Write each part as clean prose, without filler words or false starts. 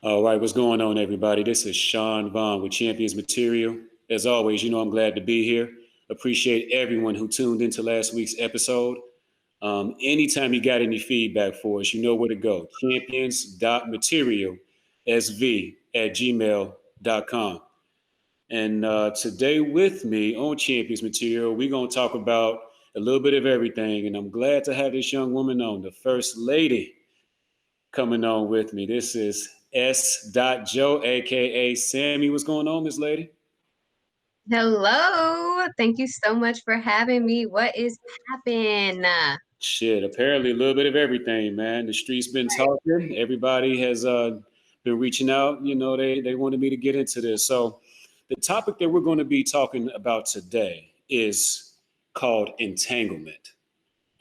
All right, what's going on, everybody? This is Sean Vaughn with Champions Material. As always, I'm glad to be here. Appreciate everyone who tuned into last week's episode. Anytime you got any feedback for us, you know where to go. champions.materialsv@gmail.com. And today with me on Champions Material, we're going to talk about a little bit of everything. And I'm glad to have this young woman on, the First Lady, coming on with me. This is S. Joe, aka Sammy. What's going on, Miss Lady? Hello. Thank you so much for having me. What is poppin'? Shit, apparently a little bit of everything, man. The streets been talking. Everybody has been reaching out. They wanted me to get into this. So the topic that we're going to be talking about today is called entanglement.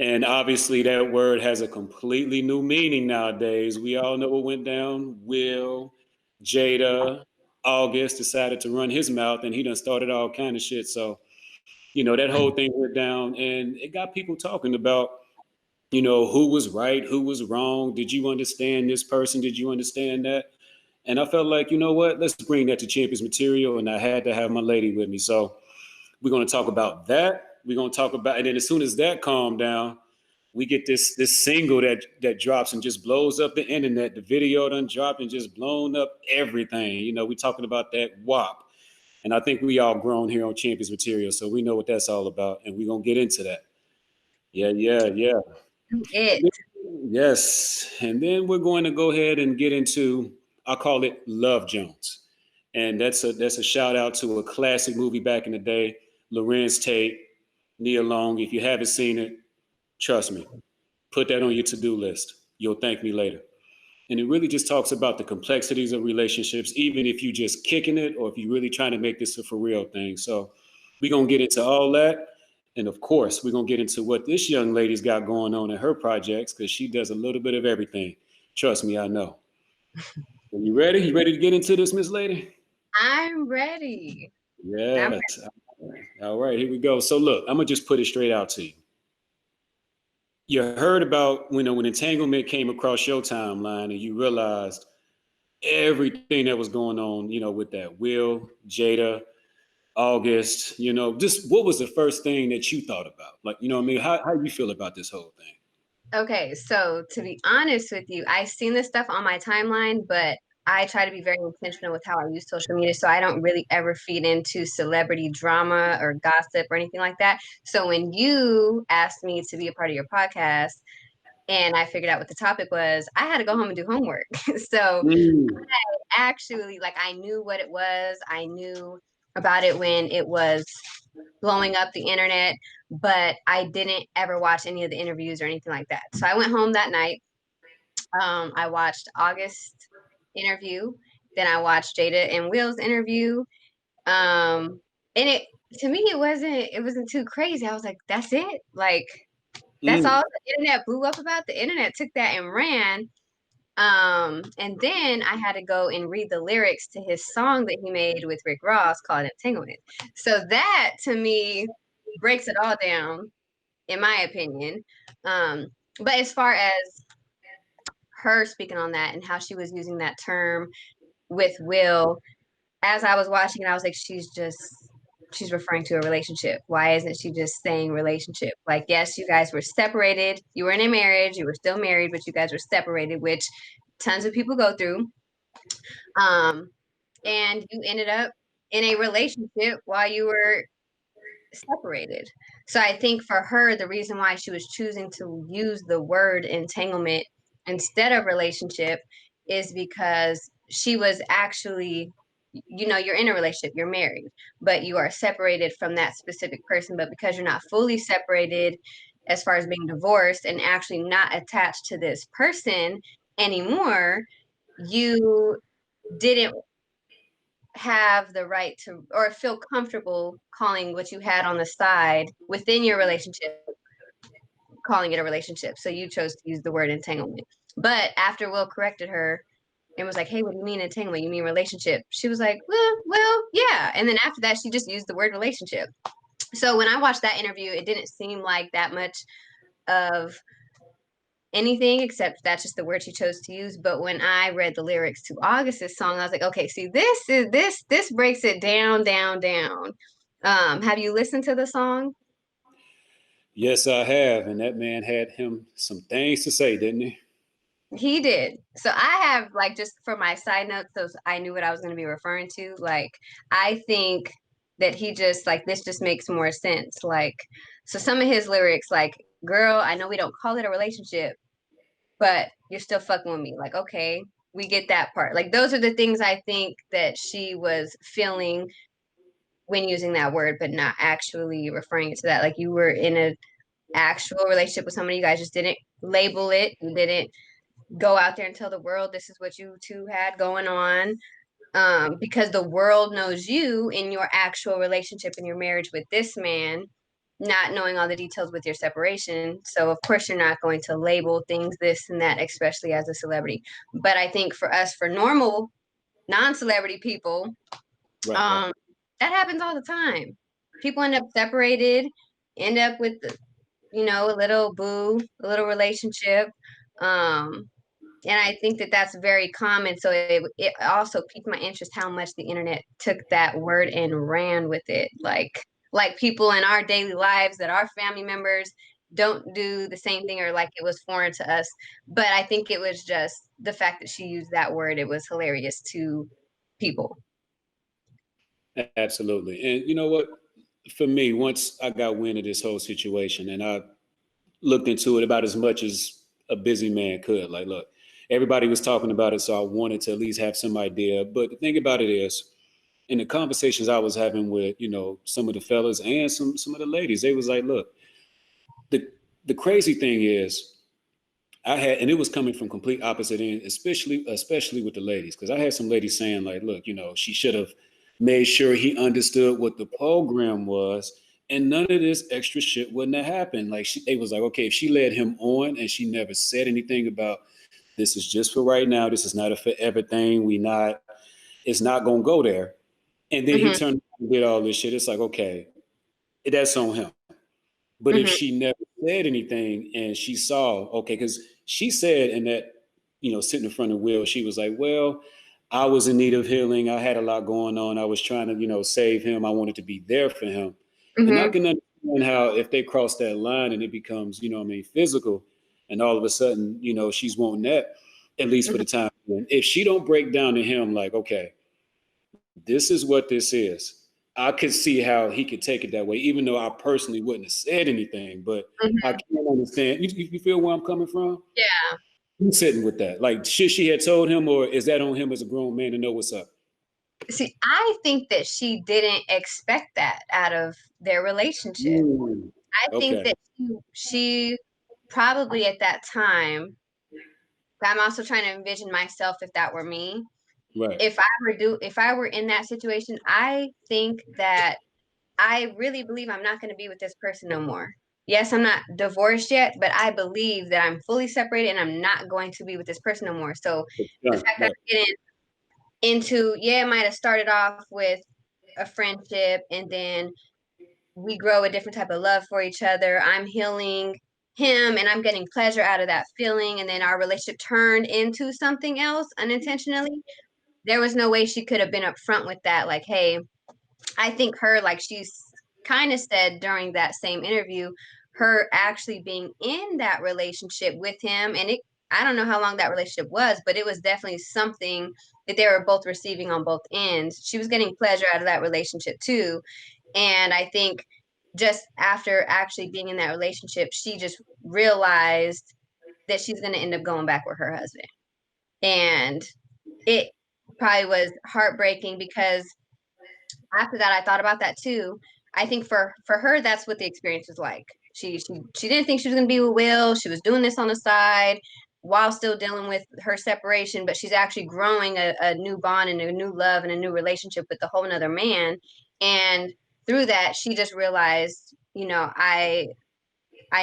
And obviously, that word has a completely new meaning nowadays. We all know what went down. Will, Jada, August decided to run his mouth, and he done started all kind of shit. So, that whole thing went down, and it got people talking about, who was right, who was wrong. Did you understand this person? Did you understand that? And I felt like, you know what? Let's bring that to Champions Material, and I had to have my lady with me. So we're going to talk about that. We're going to talk about, and then as soon as that calmed down, we get this single that drops and just blows up the internet. The video done dropped and just blown up everything. We're talking about that WAP. And I think we all grown here on Champions Material, so we know what that's all about, and we're gonna get into that. Yeah, yeah, yeah. It. Yes. And then we're going to go ahead and get into, I call it Love Jones. And that's a shout out to a classic movie back in the day, Lorenz Tate, Nia Long. If you haven't seen it, trust me, put that on your to-do list. You'll thank me later. And it really just talks about the complexities of relationships, even if you just kicking it or if you're really trying to make this a for real thing. So we're gonna get into all that. And of course, we're gonna get into what this young lady's got going on in her projects, because she does a little bit of everything. Trust me, I know. Are you ready? You ready to get into this, Miss Lady? I'm ready. I'm Yes. All right, here we go. So look, I'm gonna just put it straight out to you. You heard about when entanglement came across your timeline and you realized everything that was going on, with that Will, Jada, August, just what was the first thing that you thought about? Like, what I mean? How you feel about this whole thing? okay. So to be honest with you, I've seen this stuff on my timeline, but I try to be very intentional with how I use social media. So I don't really ever feed into celebrity drama or gossip or anything like that. So when you asked me to be a part of your podcast and I figured out what the topic was, I had to go home and do homework. So Mm, actually, like, I knew what it was. I knew about it when it was blowing up the internet, but I didn't ever watch any of the interviews or anything like that. So I went home that night. I watched August interview, then I watched Jada and Will's interview. And it to me it wasn't too crazy. I was like, that's it. Like, that's mm. all the internet blew up about. The internet took that and ran. And then I had to go and read the lyrics to his song that he made with Rick Ross called Entanglement. So that to me breaks it all down, in my opinion. Um, but as far as her speaking on that and how she was using that term with Will, as I was watching it, I was like, she's referring to a relationship. Why isn't she just saying relationship? Like, yes, you guys were separated. You were in a marriage. You were still married, but you guys were separated, which tons of people go through. Um, and you ended up in a relationship while you were separated. So I think for her, the reason why she was choosing to use the word entanglement instead of relationship is because she was actually, you're in a relationship, you're married, but you are separated from that specific person. But because you're not fully separated as far as being divorced and actually not attached to this person anymore, you didn't have the right to or feel comfortable calling what you had on the side within your relationship, calling it a relationship. So you chose to use the word entanglement. But after Will corrected her and was like, hey, what do you mean entanglement? You mean relationship? She was like, well, yeah. And then after that, she just used the word relationship. So when I watched that interview, it didn't seem like that much of anything except that's just the word she chose to use. But when I read the lyrics to August's song, I was like, okay, see, this breaks it down, down, down. Have you listened to the song? Yes, I have. And that man had him some things to say, didn't he? He did. So I have like just for my side notes, so I knew what I was going to be referring to. Like I think that he just like this just makes more sense. Like so some of his lyrics, like "Girl, I know we don't call it a relationship, but you're still fucking with me." Like okay, we get that part. Like those are the things I think that she was feeling when using that word, but not actually referring it to that. Like you were in a actual relationship with somebody, you guys just didn't label it, you didn't go out there and tell the world this is what you two had going on, because the world knows you in your actual relationship and your marriage with this man, not knowing all the details with your separation. So of course you're not going to label things this and that, especially as a celebrity. But I think for us, for normal non-celebrity people, Right, right. um, that happens all the time. People end up separated, end up with a little boo, a little relationship. Um, and I think that that's very common. So it also piqued my interest how much the internet took that word and ran with it. Like people in our daily lives that our family members don't do the same thing or like it was foreign to us. But I think it was just the fact that she used that word. It was hilarious to people. Absolutely. And you know what? For me, once I got wind of this whole situation and I looked into it about as much as a busy man could, like, look, everybody was talking about it, so I wanted to at least have some idea. But the thing about it is, in the conversations I was having with, some of the fellas and some of the ladies, they was like, look, the the crazy thing is I had, and it was coming from complete opposite end, especially with the ladies, because I had some ladies saying like, look, she should have made sure he understood what the program was, and none of this extra shit wouldn't have happened. Like they was like, okay, if she led him on and she never said anything about this is just for right now, this is not a forever thing. It's not gonna go there. And then he Hmm. turned and did all this shit. It's like, okay, that's on him. But if Hmm. she never said anything and she saw, okay, because she said in that, sitting in front of Will, she was like, well, I was in need of healing. I had a lot going on. I was trying to, save him. I wanted to be there for him. And I Hmm. can understand how if they cross that line and it becomes, physical, and all of a sudden, she's wanting that, at least for the time. If she don't break down to him like, okay, this is what this is. I could see how he could take it that way, even though I personally wouldn't have said anything. But I Hmm. can't understand. You feel where I'm coming from? Yeah. I'm sitting with that. Like, should she had told him, or is that on him as a grown man to know what's up? See, I think that she didn't expect that out of their relationship. Mm, I think okay, that she probably at that time, I'm also trying to envision myself if that were me. right. If I were in that situation, I think that I really believe I'm not going to be with this person no more. Yes, I'm not divorced yet, but I believe that I'm fully separated and I'm not going to be with this person no more. So It's the done. fact that Right. I'm getting into, yeah, it might have started off with a friendship and then we grow a different type of love for each other. I'm healing him and I'm getting pleasure out of that feeling. And then our relationship turned into something else unintentionally. There was no way she could have been upfront with that. Like, hey, I think her, like she's kind of said during that same interview, her actually being in that relationship with him, and I don't know how long that relationship was, but it was definitely something that they were both receiving on both ends. She was getting pleasure out of that relationship too. And I think just after actually being in that relationship, she just realized that she's going to end up going back with her husband. And it probably was heartbreaking because after that I thought about that too. I think for her that's what the experience was like. She didn't think she was going to be with Will. She was doing this on the side while still dealing with her separation, but she's actually growing a new bond and a new love and a new relationship with a whole nother man. And through that she just realized, I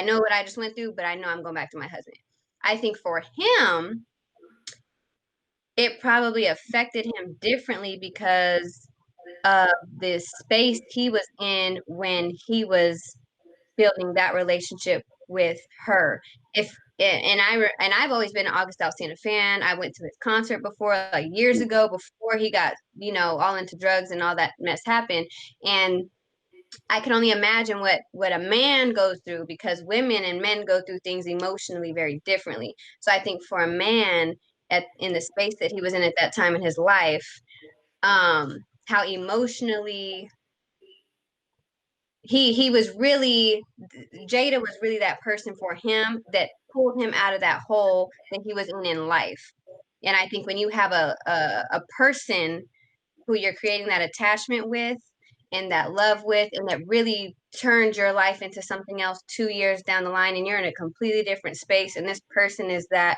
know what I just went through, but I know I'm going back to my husband. I think for him it probably affected him differently because of the space he was in when he was building that relationship with her. If and I've always been an August Alsina fan. I went to his concert before, like years ago, before he got, all into drugs and all that mess happened. And I can only imagine what a man goes through, because women and men go through things emotionally very differently. So I think for a man in the space that he was in at that time in his life, how emotionally he was really, Jada was really that person for him that pulled him out of that hole that he was in life. And I think when you have a person who you're creating that attachment with and that love with, and that really turns your life into something else 2 years down the line, and you're in a completely different space, and this person is that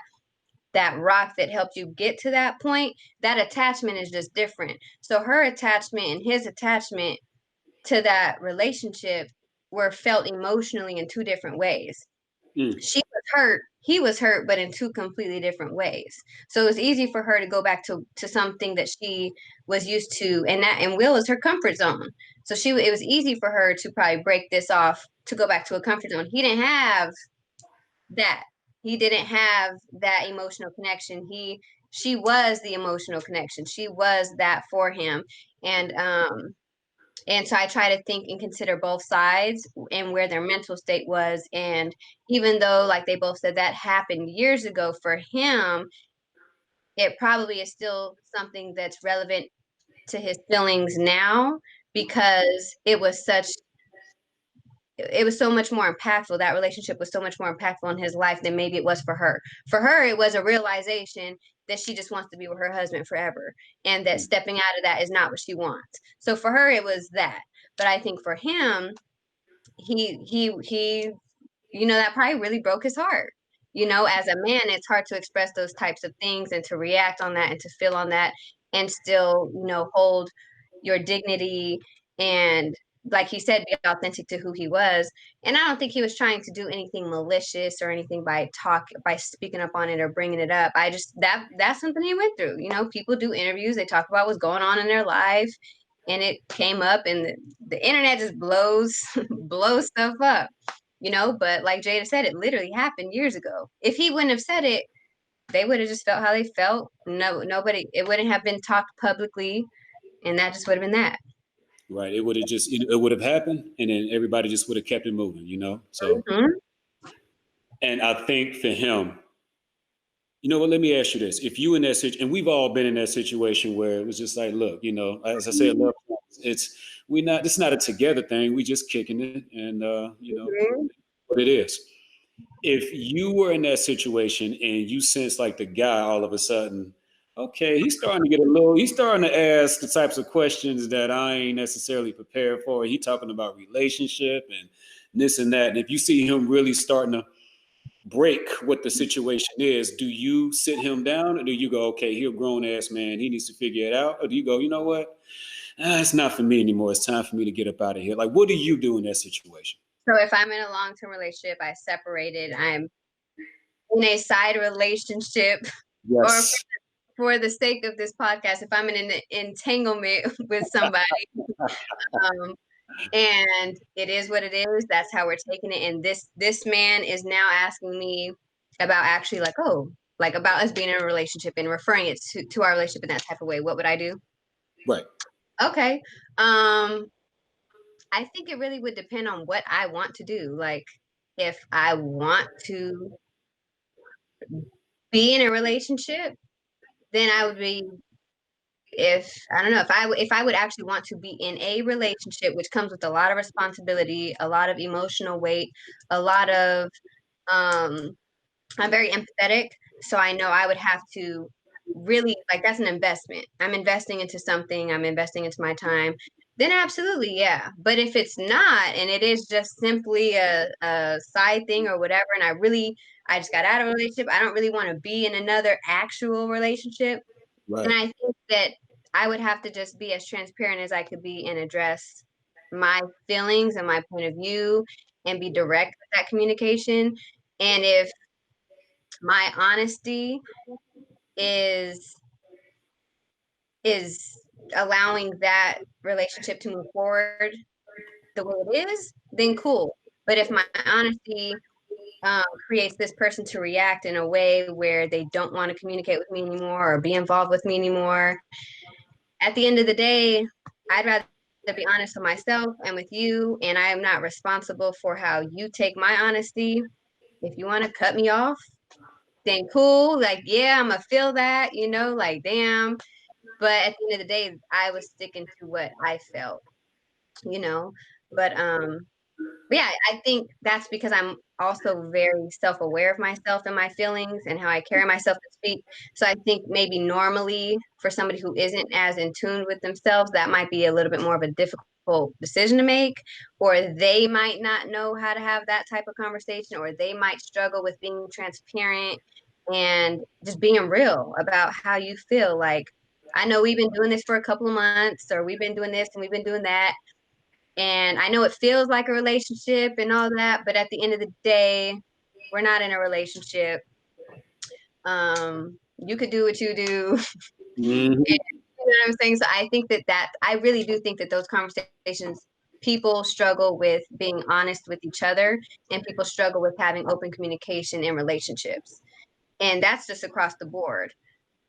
rock that helped you get to that point, that attachment is just different. So her attachment and his attachment to that relationship were felt emotionally in two different ways. Mm. She was hurt, he was hurt, but in two completely different ways. So it was easy for her to go back to something that she was used to, and Will is her comfort zone. So it was easy for her to probably break this off to go back to a comfort zone. He didn't have that. He didn't have that emotional connection. She was the emotional connection. She was that for him. And so I try to think and consider both sides and where their mental state was. And even though, like they both said, that happened years ago for him, it probably is still something that's relevant to his feelings now, because it was so much more impactful. That relationship was so much more impactful in his life than maybe it was for her. For her, it was a realization that she just wants to be with her husband forever, and that stepping out of that is not what she wants. So for her, it was that. But I think for him, he that probably really broke his heart. As a man, it's hard to express those types of things and to react on that and to feel on that, and still, hold your dignity, and, like he said, be authentic to who he was. And I don't think he was trying to do anything malicious or anything by speaking up on it or bringing it up. I just that's something he went through. People do interviews, they talk about what's going on in their life, and it came up, and the internet just blows blows stuff up. But like Jada said, it literally happened years ago. If he wouldn't have said it, they would have just felt how they felt. No, nobody, it wouldn't have been talked publicly, and that just would have been that. Right. It would have just, it would have happened, and then everybody just would have kept it moving. So, Mm-hmm. and I think for him, you know what? Let me ask you this: if you in that situation, and we've all been in that situation where it was just like, look, as I said, love, it's we not. It's not a together thing. We just kicking it, and Mm-hmm. what it is. If you were in that situation and you sense like the guy all of a sudden, okay, he's starting to ask the types of questions that I ain't necessarily prepared for. He talking about relationship and this and that. And if you see him really starting to break what the situation is, do you sit him down, or do you go, okay, he a grown ass man, he needs to figure it out? Or do you go, you know what? It's not for me anymore. It's time for me to get up out of here. Like, what do you do in that situation? So if I'm in a long-term relationship, I separated, I'm in a side relationship, or Yes. for the sake of this podcast, if I'm in an entanglement with somebody, um, and it is what it is, that's how we're taking it. And this man is now asking me about, actually, like, oh, like, about us being in a relationship, and referring it to our relationship in that type of way. What would I do? Right. Okay. I think it really would depend on what I want to do. Like, if I want to be in a relationship, then I would be, if I don't know, if I would actually want to be in a relationship, which comes with a lot of responsibility, a lot of emotional weight, a lot of um I'm very empathetic, so I know I would have to really, like, that's an investment. I'm investing into something, I'm investing into my time. Then absolutely, yeah. But if it's not, and it is just simply a side thing or whatever, and I just got out of a relationship, I don't really want to be in another actual relationship, then Right. I think that I would have to just be as transparent as I could be and address my feelings and my point of view, and be direct with that communication. And if my honesty is is allowing that relationship to move forward the way it is, then cool. But if my honesty creates this person to react in a way where they don't want to communicate with me anymore or be involved with me anymore. At the end of the day, I'd rather be honest with myself and with you, and I am not responsible for how you take my honesty. If you want to cut me off, then cool. Like, yeah, I'm gonna feel that, like, damn. But at the end of the day, I was sticking to what I felt, you know. But yeah, I think that's because I'm also very self-aware of myself and my feelings and how I carry myself to speak. So I think maybe normally for somebody who isn't as in tune with themselves, that might be a little bit more of a difficult decision to make, or they might not know how to have that type of conversation, or they might struggle with being transparent and just being real about how you feel. Like, I know we've been doing this for a couple of months, or we've been doing this and we've been doing that, and I know it feels like a relationship and all that, but at the end of the day, we're not in a relationship. You could do what you do. Mhm. You know what I'm saying? So I think that I really do think that those conversations, people struggle with being honest with each other, and people struggle with having open communication in relationships. And that's just across the board.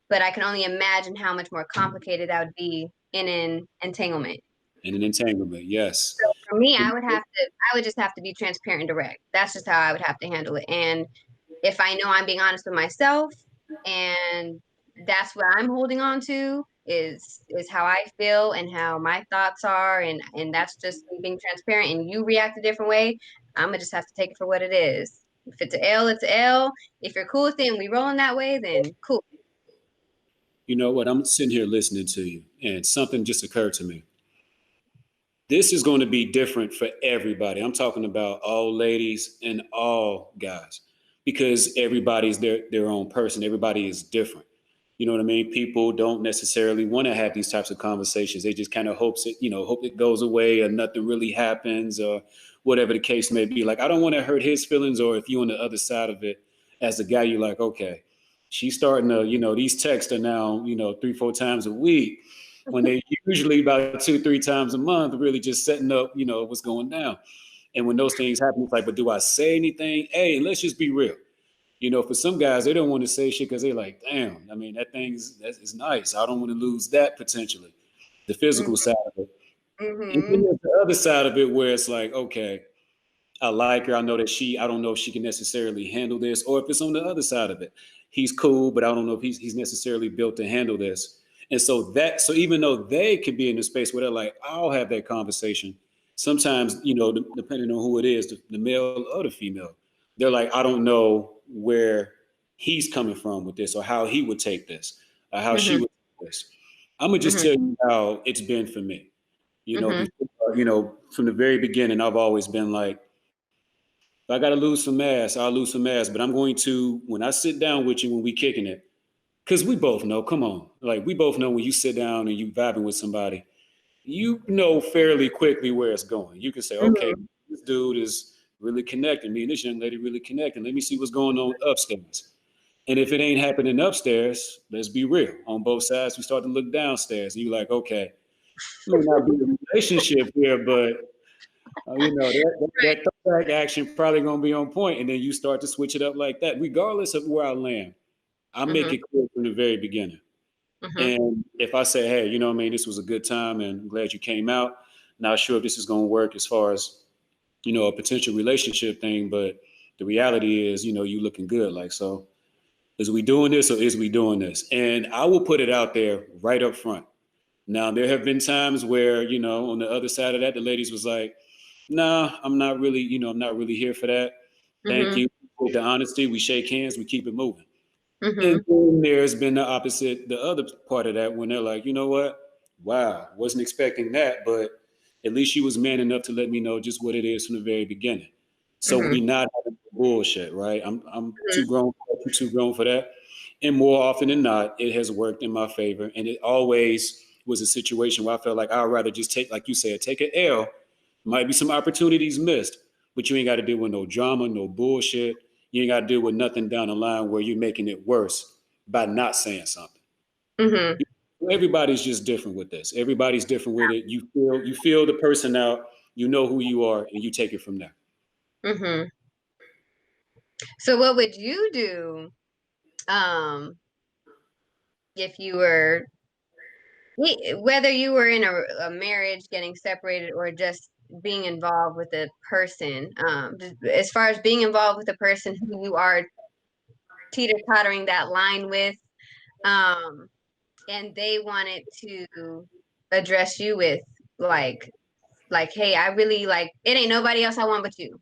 But I can only imagine how much more complicated that would be in an entanglement. And an entanglement, yes. So for me, I would just have to be transparent and direct. That's just how I would have to handle it. And if I know I'm being honest with myself, and that's what I'm holding on to is how I feel and how my thoughts are, and that's just me being transparent, and you react a different way, I'm gonna just have to take it for what it is. If it's a L, it's a L. If you're cool with it and we rolling that way, then cool. You know what? I'm sitting here listening to you, and something just occurred to me. This is going to be different for everybody. I'm talking about all ladies and all guys, because everybody's their own person. Everybody is different. You know what I mean? People don't necessarily want to have these types of conversations. They just kind of hope it goes away or nothing really happens or whatever the case may be. Like, I don't want to hurt his feelings, or if you're on the other side of it as a guy, you're like, okay, she's starting to, these texts are now, 3, 4 times a week when they usually about 2, 3 times a month, really just setting up, what's going down. And when those things happen, it's like, but do I say anything? Hey, let's just be real. For some guys, they don't want to say shit because they're like, damn, I mean, that's nice. I don't want to lose that potentially, the physical side of it. And then Mm-hmm. there's the other side of it where it's like, okay, I like her. I know that I don't know if she can necessarily handle this, or if it's on the other side of it. He's cool, but I don't know if he's necessarily built to handle this. And so even though they could be in a space where they're like, I'll have that conversation. Sometimes, depending on who it is, the male or the female, they're like, I don't know where he's coming from with this, or how he would take this, or how she Mm-hmm. would take this. I'm gonna just Mm-hmm. tell you how it's been for me. Mm-hmm. Before, from the very beginning, I've always been like, if I got to lose some ass, I'll lose some ass. But I'm going to, when I sit down with you, when we kicking it, because we both know, come on, like we both know when you sit down and you vibing with somebody, you know fairly quickly where it's going. You can say, okay, Mm-hmm. this dude is really connecting. Me and this young lady really connecting. Let me see what's going on upstairs. And if it ain't happening upstairs, let's be real. On both sides, we start to look downstairs, and you're like, okay, may not be a relationship here, but that throwback action probably gonna be on point, and then you start to switch it up like that. Regardless of where I land, I make Mm-hmm. it clear from the very beginning. Mm-hmm. And if I say, hey, what I mean, this was a good time, and I'm glad you came out. Not sure if this is gonna work as far as a potential relationship thing, but the reality is, you looking good. Like, so is we doing this or is we doing this? And I will put it out there right up front. Now, there have been times where, on the other side of that, the ladies was like, nah, I'm not really here for that. Thank Mm-hmm. you. With the honesty, we shake hands, we keep it moving. Mm-hmm. And then there's been the opposite, the other part of that, when they're like, you know what? Wow, wasn't expecting that, but at least she was man enough to let me know just what it is from the very beginning. So Mm-hmm. we not having bullshit, right? I'm too grown for that, too grown for that. And more often than not, it has worked in my favor. And it always was a situation where I felt like I'd rather just take, like you said, take an L. Might be some opportunities missed, but you ain't got to deal with no drama, no bullshit. You ain't got to deal with nothing down the line where you're making it worse by not saying something. Mm-hmm. Everybody's just different with this. Everybody's different with it. You feel the person out, you know who you are, and you take it from there. Mm-hmm. So what would you do um if you were whether you were in a marriage, getting separated, or just being involved with a person, as far as being involved with a person who you are teeter-tottering that line with, um, and they wanted to address you with like hey, I really like it ain't nobody else I want but you.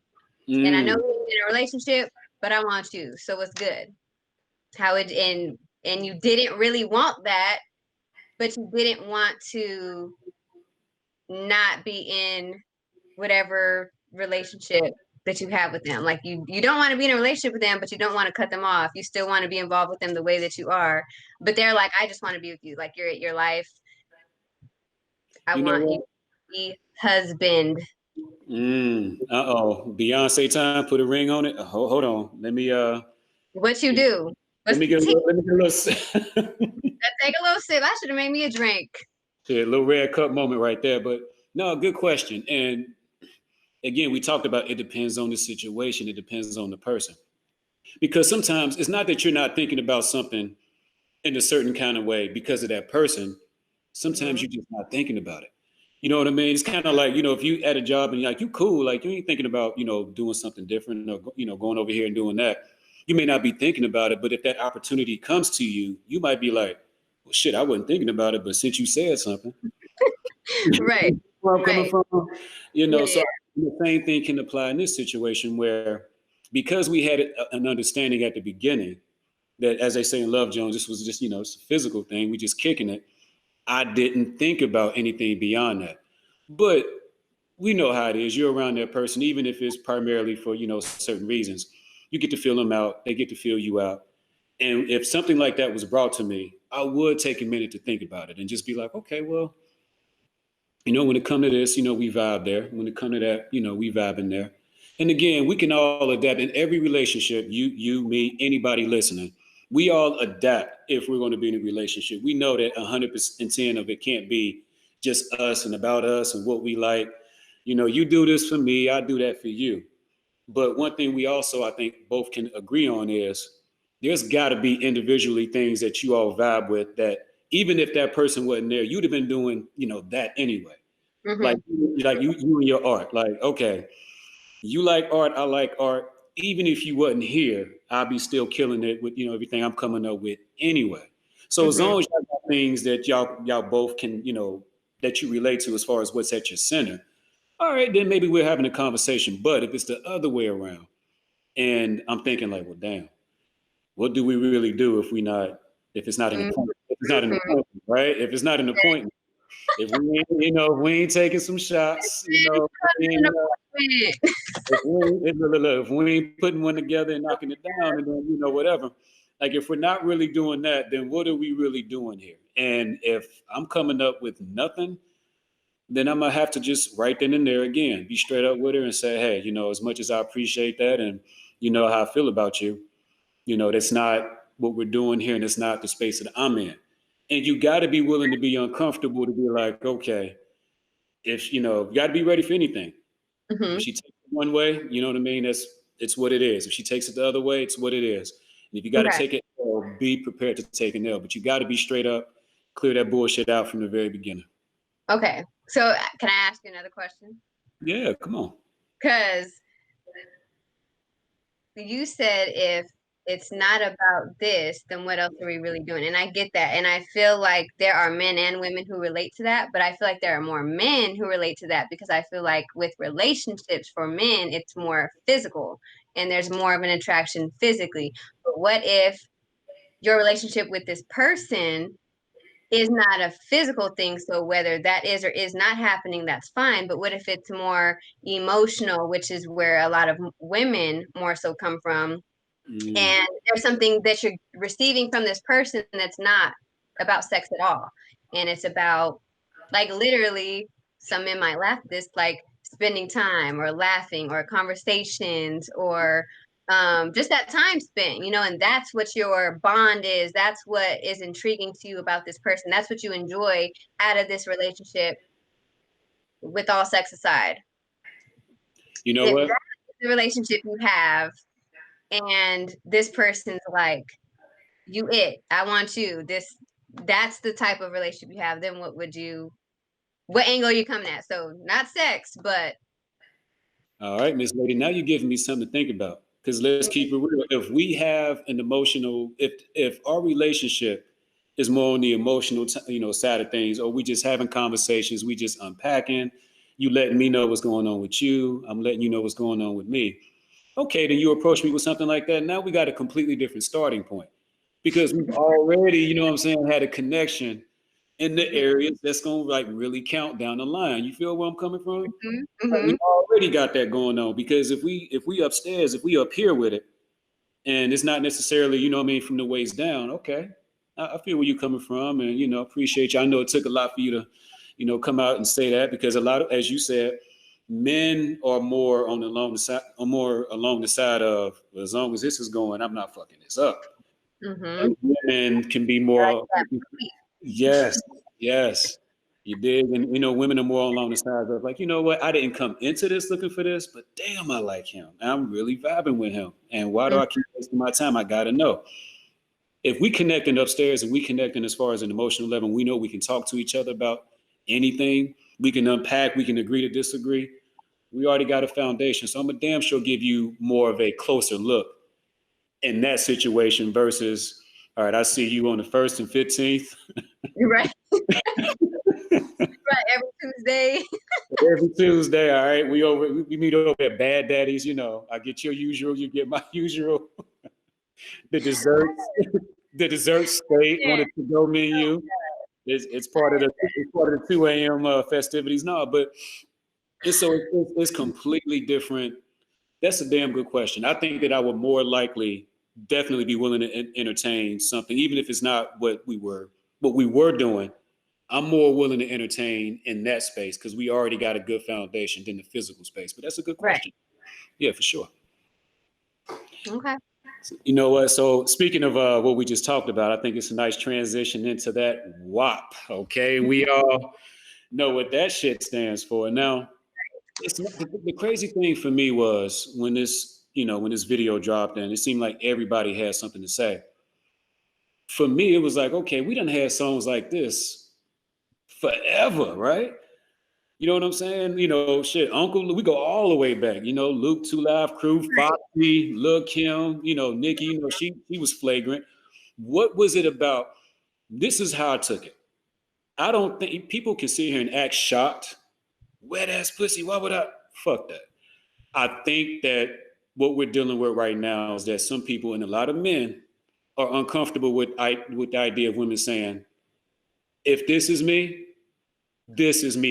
And I know Mm. we're in a relationship, but I want you. So it's good. How it and you didn't really want that, but you didn't want to not be in whatever relationship that you have with them. Like you don't want to be in a relationship with them, but you don't want to cut them off. You still want to be involved with them the way that you are. But they're like, I just want to be with you. Like you're at your life. I You know want you what? to be husband. Uh-oh. Beyonce time, put a ring on it. Hold on. What you do? Let Let's me get a take, little, let me get a little, let's take a little sip. I should have made me a drink. yeah, a little red cup moment right there. But no, good question. And again, we talked about it depends on the situation, it depends on the person. Because sometimes it's not that you're not thinking about something in a certain kind of way because of that person. Sometimes Hmm. you're just not thinking about it. You know what I mean? It's kind of like, if you at a job and you're like, you cool, like you ain't thinking about, doing something different or, going over here and doing that. You may not be thinking about it, but if that opportunity comes to you, you might be like, well, shit, I wasn't thinking about it, but since you said something, Right. where I'm coming Right. from, Yeah. so Yeah. the same thing can apply in this situation where because we had an understanding at the beginning that, as they say in Love Jones, this was just, it's a physical thing. We just kicking it. I didn't think about anything beyond that. But we know how it is. You're around that person, even if it's primarily for, certain reasons. You get to feel them out. They get to feel you out. And if something like that was brought to me, I would take a minute to think about it and just be like, okay, well, when it comes to this, we vibe there. When it comes to that, we vibe in there. And again, we can all adapt in every relationship. Me, anybody listening, we all adapt if we're going to be in a relationship. We know that 110 of it can't be just us and about us and what we like. You do this for me, I do that for you. But one thing we also, I think, both can agree on is there's got to be individually things that you all vibe with that even if that person wasn't there, you'd have been doing, that anyway. Like, Hmm. you and your art. Like, okay, you like art, I like art. Even if you wasn't here, I'll be still killing it with, everything I'm coming up with anyway. So as Hmm. long as y'all got things that y'all both can, that you relate to as far as what's at your center, all right, then maybe we're having a conversation. But if it's the other way around, and I'm thinking like, well, damn, what do we really do if it's not an Hmm. appointment? If it's not an appointment, right? If it's not an appointment, if we ain't taking some shots, we ain't, if we ain't putting one together and knocking it down, and then whatever. Like if we're not really doing that, then what are we really doing here? And if I'm coming up with nothing, then I'm gonna have to just right then and there again be straight up with her and say, hey, as much as I appreciate that, and you know how I feel about you, that's not what we're doing here, and it's not the space that I'm in. And you got to be willing to be uncomfortable to be like, okay, if you got to be ready for anything. If Hmm. she takes it one way, you know what I mean? It's what it is. If she takes it the other way, it's what it is. And if you got to Okay. take it, be prepared to take an L. But you got to be straight up, clear that bullshit out from the very beginning. Okay. So can I ask you another question? Yeah, come on. Because you said if it's not about this, then what else are we really doing? And I get that. And I feel like there are men and women who relate to that, but I feel like there are more men who relate to that because I feel like with relationships for men, it's more physical and there's more of an attraction physically. But what if your relationship with this person is not a physical thing? So whether that is or is not happening, that's fine. But what if it's more emotional, which is where a lot of women more so come from, Mm, and there's something that you're receiving from this person that's not about sex at all, and it's about like literally some men might laugh at this, like spending time or laughing or conversations or just that time spent, and that's what your bond is. That's what is intriguing to you about this person. That's what you enjoy out of this relationship, with all sex aside. you know If what? that's the relationship you have, and this person's like, I want you. That's the type of relationship you have. Then what angle are you coming at? So not sex, but All right, Miss Lady. Now you're giving me something to think about. Because let's keep it real. If we have an emotional, if our relationship is more on the emotional, side of things, or we just having conversations, we just unpacking. You letting me know what's going on with you. I'm letting you know what's going on with me. Okay, then you approach me with something like that. Now we got a completely different starting point because we've already, you know what I'm saying, had a connection in the areas that's gonna like really count down the line. You feel where I'm coming from? Like we mm-hmm. already got that going on because if we upstairs, if we up here with it, and it's not necessarily, you know what I mean, from the waist down, okay. I feel where you're coming from and appreciate you. I know it took a lot for you to, come out and say that because a lot of, as you said, men are more on the along the side are more along the side of, well, as long as this is going, I'm not fucking this up. Mm-hmm. And women can be Like more, that. yes, yes. You did. And women are more along the sides of like, you know what, I didn't come into this looking for this, but damn, I like him. I'm really vibing with him. And why do I keep wasting my time? I gotta know. If we connecting upstairs and we connecting as far as an emotional level, we know we can talk to each other about anything. We can unpack, we can agree to disagree. We already got a foundation. So I'm a damn sure give you more of a closer look in that situation versus, all right, I see you on the 1st and 15th. Right. Right. Every Tuesday. Every Tuesday, all right, we meet over at Bad Daddy's. I get your usual, you get my usual. The desserts, the dessert state on Yeah. the to-go menu. It's part of the 2 a.m. Festivities. No, but it's completely different. That's a damn good question. I think that I would more likely definitely be willing to entertain something, even if it's not what we were doing. I'm more willing to entertain in that space because we already got a good foundation than the physical space. But that's a good Right. question. Yeah, for sure. Okay. You know what? So speaking of what we just talked about, I think it's a nice transition into that WAP. Okay, we all know what that shit stands for. Now, it's not, the crazy thing for me was when this video dropped and it seemed like everybody had something to say. For me, it was like, okay, we done had songs like this forever, right? You know what I'm saying? Shit, Uncle, we go all the way back. Luke, Two Live Crew, Foxy, Lil Kim, Nikki, she was flagrant. What was it about? This is how I took it. I don't think people can sit here and act shocked. Wet ass pussy, why would I? Fuck that. I think that what we're dealing with right now is that some people and a lot of men are uncomfortable with the idea of women saying, if this is me,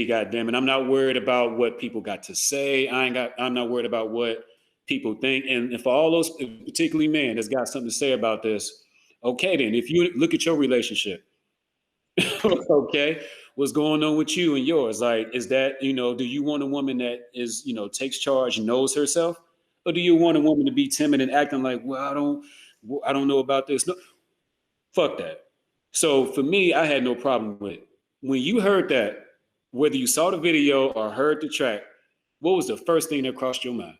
goddamn it. I'm not worried about what people got to say. I'm not worried about what people think. And for all those, particularly men, that's got something to say about this, okay, then if you look at your relationship, okay, what's going on with you and yours? Like, is that, do you want a woman that is, takes charge, knows herself? Or do you want a woman to be timid and acting like, well, I don't know about this? No, fuck that. So for me, I had no problem with it. When you heard that, whether you saw the video or heard the track, what was the first thing that crossed your mind?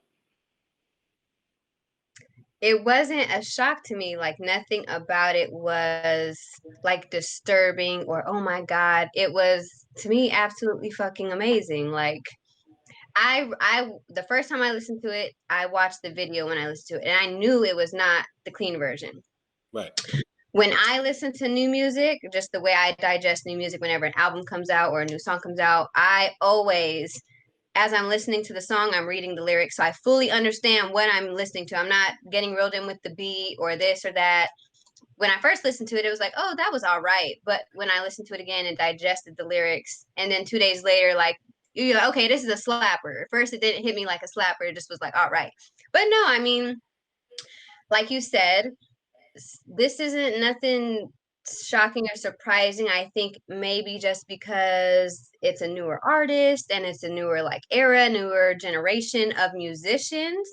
It wasn't a shock to me. Like nothing about it was like disturbing or oh my God. It was to me absolutely fucking amazing. Like the first time I listened to it, I watched the video when I listened to it, and I knew it was not the clean version. Right. When I listen to new music, just the way I digest new music whenever an album comes out or a new song comes out, I always, as I'm listening to the song, I'm reading the lyrics. So I fully understand what I'm listening to. I'm not getting reeled in with the beat or this or that. When I first listened to it, it was like, oh, that was all right. But when I listened to it again and digested the lyrics, and then 2 days later, like, you're like, okay, this is a slapper. At first, it didn't hit me like a slapper. It just was like, all right. But no, I mean, like you said, this isn't nothing shocking or surprising. I think maybe just because it's a newer artist and it's a newer like era, newer generation of musicians.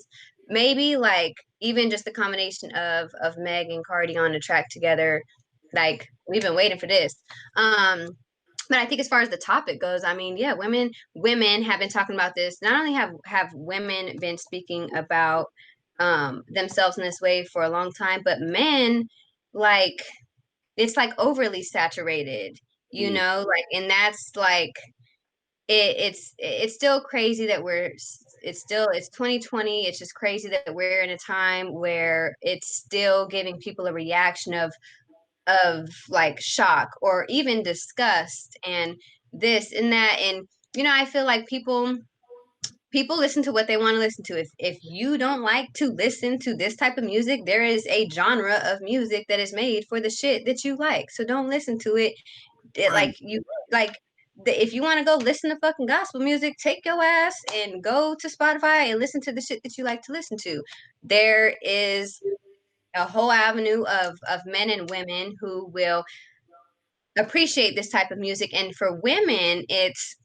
Maybe like even just the combination of Meg and Cardi on the track together, like we've been waiting for this. But I think as far as the topic goes, I mean, yeah, women have been talking about this. Not only have women been speaking about themselves in this way for a long time. But men, like, it's like overly saturated, you Mm. know, like, and that's like it's still crazy that it's 2020. It's just crazy that we're in a time where it's still giving people a reaction of like shock or even disgust and this and that. And you know, I feel like people listen to what they want to listen to. If you don't like to listen to this type of music, there is a genre of music that is made for the shit that you like. So don't listen to it. Right. Like if you want to go listen to fucking gospel music, take your ass and go to Spotify and listen to the shit that you like to listen to. There is a whole avenue of men and women who will appreciate this type of music. And for women, it's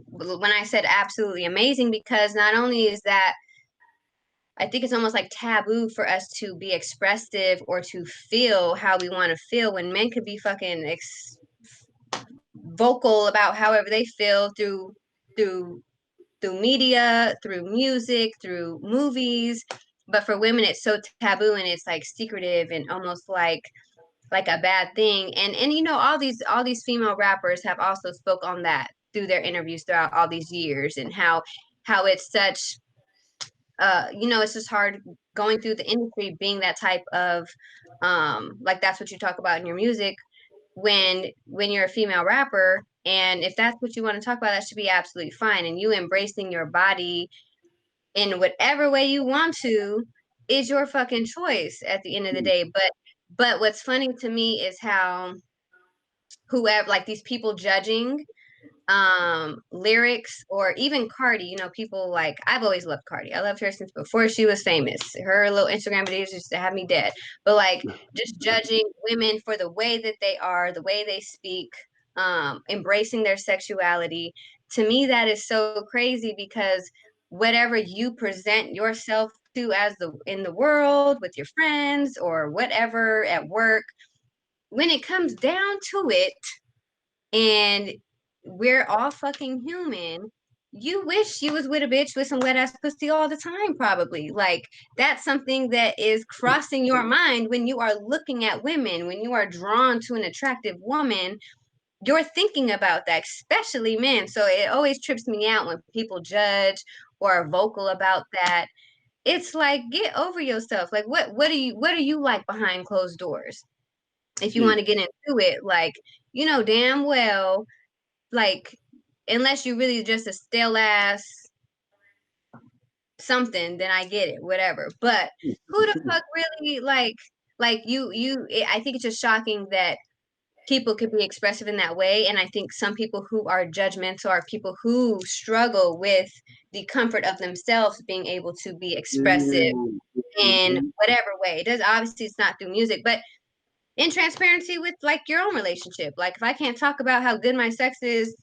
when I said absolutely amazing, because not only is that, I think it's almost like taboo for us to be expressive or to feel how we want to feel, when men could be fucking vocal about however they feel through through media, through music, through movies. But for women, it's so taboo and it's like secretive and almost like a bad thing. And you know, all these female rappers have also spoke on that through their interviews throughout all these years, and how it's such you know, it's just hard going through the industry being that type of like that's what you talk about in your music when you're a female rapper. And if that's what you want to talk about, that should be absolutely fine. And you embracing your body in whatever way you want to is your fucking choice at the end of the day. But what's funny to me is how whoever, like, these people judging lyrics, or even Cardi, you know, people like, I've always loved Cardi. I loved her since before she was famous. Her little Instagram videos used to have me dead. But like, just judging women for the way that they are, the way they speak, embracing their sexuality, to me that is so crazy, because whatever you present yourself to as the in the world with your friends or whatever at work, when it comes down to it, and we're all fucking human, you wish you was with a bitch with some wet ass pussy all the time, probably. Like, that's something that is crossing your mind when you are looking at women, when you are drawn to an attractive woman. You're thinking about that, especially men. So it always trips me out when people judge or are vocal about that. It's like, get over yourself. Like, what do you like behind closed doors? If you want Mm. to get into it, like, you know damn well, like, unless you really just a stale ass something, then I get it, whatever. But who the fuck really, like you I think it's just shocking that people could be expressive in that way. And I think some people who are judgmental are people who struggle with the comfort of themselves being able to be expressive Mm. in Mhm. whatever way. It does, obviously it's not through music, but in transparency with like your own relationship. Like, if I can't talk about how good my sex is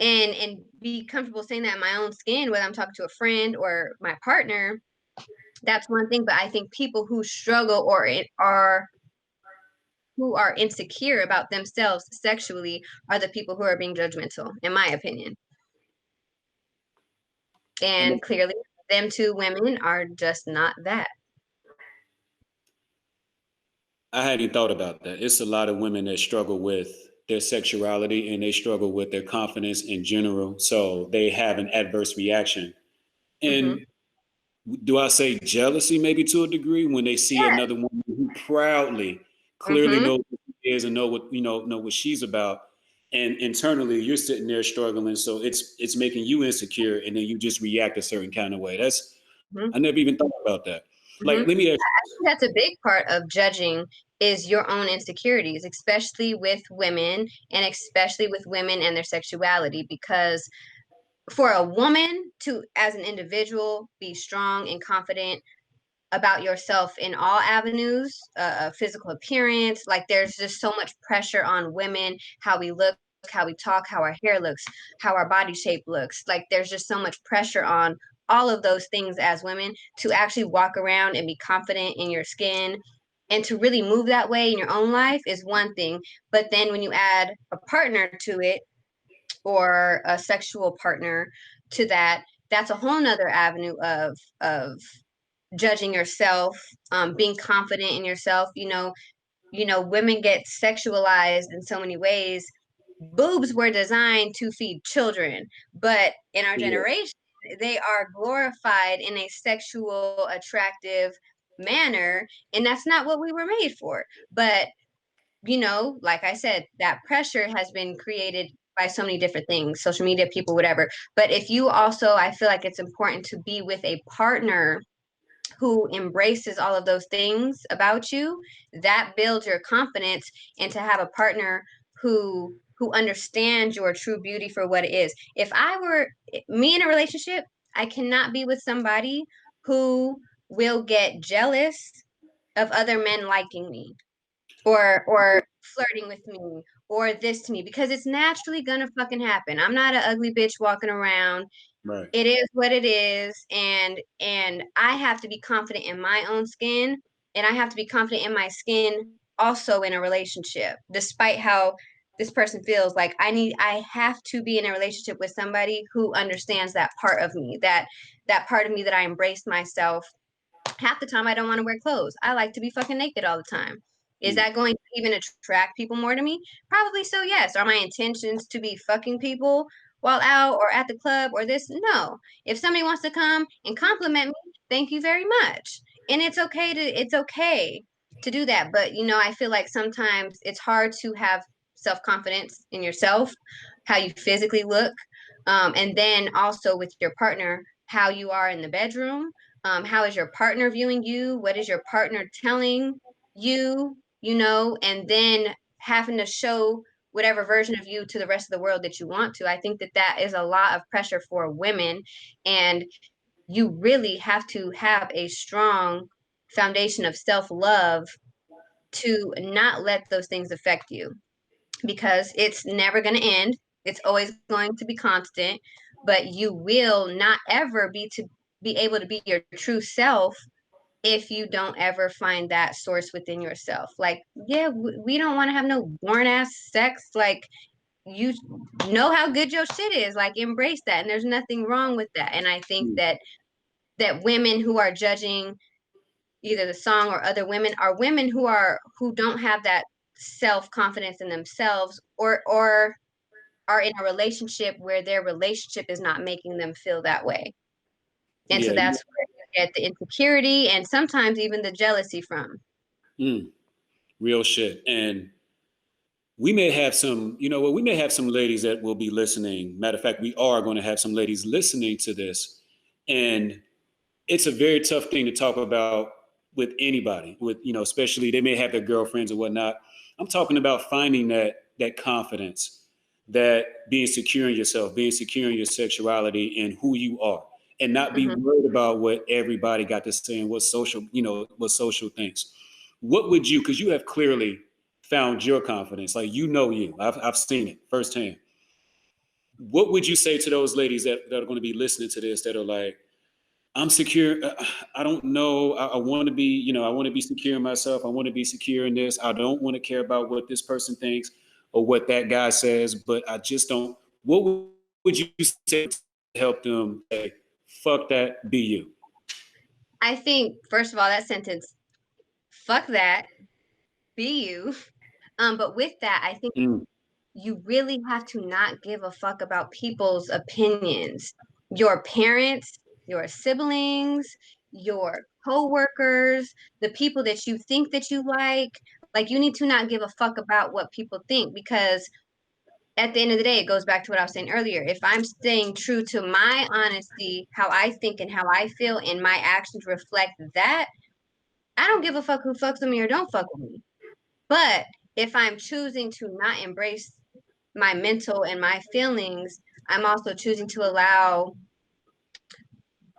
and be comfortable saying that in my own skin, whether I'm talking to a friend or my partner, that's one thing. But I think people who struggle or are who are insecure about themselves sexually are the people who are being judgmental, in my opinion. And And clearly, them two women are just not that. I hadn't thought about that. It's a lot of women that struggle with their sexuality and they struggle with their confidence in general. So they have an adverse reaction. Hmm. And do I say jealousy maybe to a degree when they see Yeah. another woman who proudly, clearly Hmm. knows what she is and know what she's about. And internally you're sitting there struggling. So it's making you insecure and then you just react a certain kind of way. I Hmm. never even thought about that. Like, Hmm. let me ask That's a big part of judging, is your own insecurities, especially with women, and especially with women and their sexuality. Because for a woman to, as an individual, be strong and confident about yourself in all avenues, physical appearance, like, there's just so much pressure on women, how we look, how we talk, how our hair looks, how our body shape looks. Like, there's just so much pressure on all of those things as women to actually walk around and be confident in your skin and to really move that way in your own life is one thing. But then when you add a partner to it, or a sexual partner to that, that's a whole nother avenue of judging yourself, being confident in yourself. Women get sexualized in so many ways. Boobs were designed to feed children, but in our Yeah. generation, they are glorified in a sexual, attractive manner, and that's not what we were made for. But like I said, that pressure has been created by so many different things, social media, people, whatever. But if you also, I feel like it's important to be with a partner who embraces all of those things about you, that builds your confidence, and to have a partner who understands your true beauty for what it is. If I were me in a relationship, I cannot be with somebody who will get jealous of other men liking me, or flirting with me, or this to me, because it's naturally gonna fucking happen. I'm not an ugly bitch walking around. Right. It is what it is, and I have to be confident in my own skin, and I have to be confident in my skin also in a relationship, despite how this person feels. Like I have to be in a relationship with somebody who understands that part of me, that part of me that I embraced myself. Half the time I don't want to wear clothes. I like to be fucking naked all the time. Is Mm. that going to even attract people more to me? Probably so, yes. Are my intentions to be fucking people while out or at the club or this? No. If somebody wants to come and compliment me, thank you very much. And it's okay to do that. But I feel like sometimes it's hard to have self-confidence in yourself, how you physically look, and then also with your partner, how you are in the bedroom. How is your partner viewing you? What is your partner telling you? And then having to show whatever version of you to the rest of the world that you want to. I think that that is a lot of pressure for women, and you really have to have a strong foundation of self-love to not let those things affect you, because it's never going to end. It's always going to be constant, but you will not ever be able to be your true self if you don't ever find that source within yourself. Like, yeah, we don't want to have no boring ass sex. Like, you know how good your shit is. Like, embrace that, and there's nothing wrong with that. And I think Mm. that women who are judging either the song or other women are women who don't have that self confidence in themselves, or are in a relationship where their relationship is not making them feel that way. And so Yeah. that's where you get the insecurity and sometimes even the jealousy from. Mm. Real shit. And we may have some, you know what, we may have some ladies that will be listening. Matter of fact, we are going to have some ladies listening to this. And it's a very tough thing to talk about with anybody, with, especially they may have their girlfriends or whatnot. I'm talking about finding that confidence, that being secure in yourself, being secure in your sexuality and who you are, and not be Mm-hmm. worried about what everybody got to say and what social thinks. What would you, because you have clearly found your confidence, like you. I've seen it firsthand. What would you say to those ladies that are going to be listening to this that are like, I'm secure. I don't know. I want to be, I want to be secure in myself. I want to be secure in this. I don't want to care about what this person thinks or what that guy says, but I just don't. What would you say to help them say, fuck that, be you? I think, first of all, that sentence, fuck that, be you. But with that, I think Mm. you really have to not give a fuck about people's opinions. Your parents, your siblings, your coworkers, the people that you think that you like you need to not give a fuck about what people think, because at the end of the day, it goes back to what I was saying earlier. If I'm staying true to my honesty, how I think and how I feel, and my actions reflect that, I don't give a fuck who fucks with me or don't fuck with me. But if I'm choosing to not embrace my mental and my feelings, I'm also choosing to allow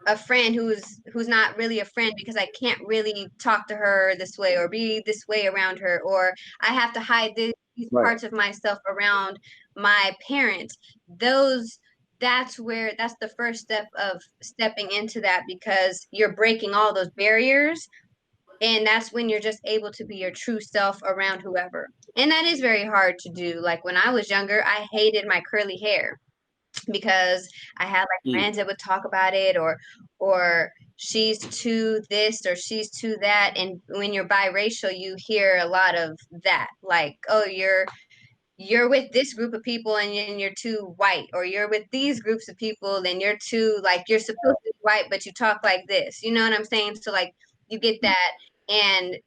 a friend who's not really a friend, because I can't really talk to her this way or be this way around her, or I have to hide these Right. parts of myself around my parents. Those that's the first step of stepping into that, because you're breaking all those barriers, and that's when you're just able to be your true self around whoever. And that is very hard to do. Like when I was younger, I hated my curly hair, because I had like Mm. friends that would talk about it, or she's too this or she's too that. And when you're biracial, you hear a lot of that, like, oh, you're with this group of people and you're too white, or you're with these groups of people and you're too, like, you're supposed to be white but you talk like this, you know what I'm saying? So like you get that, and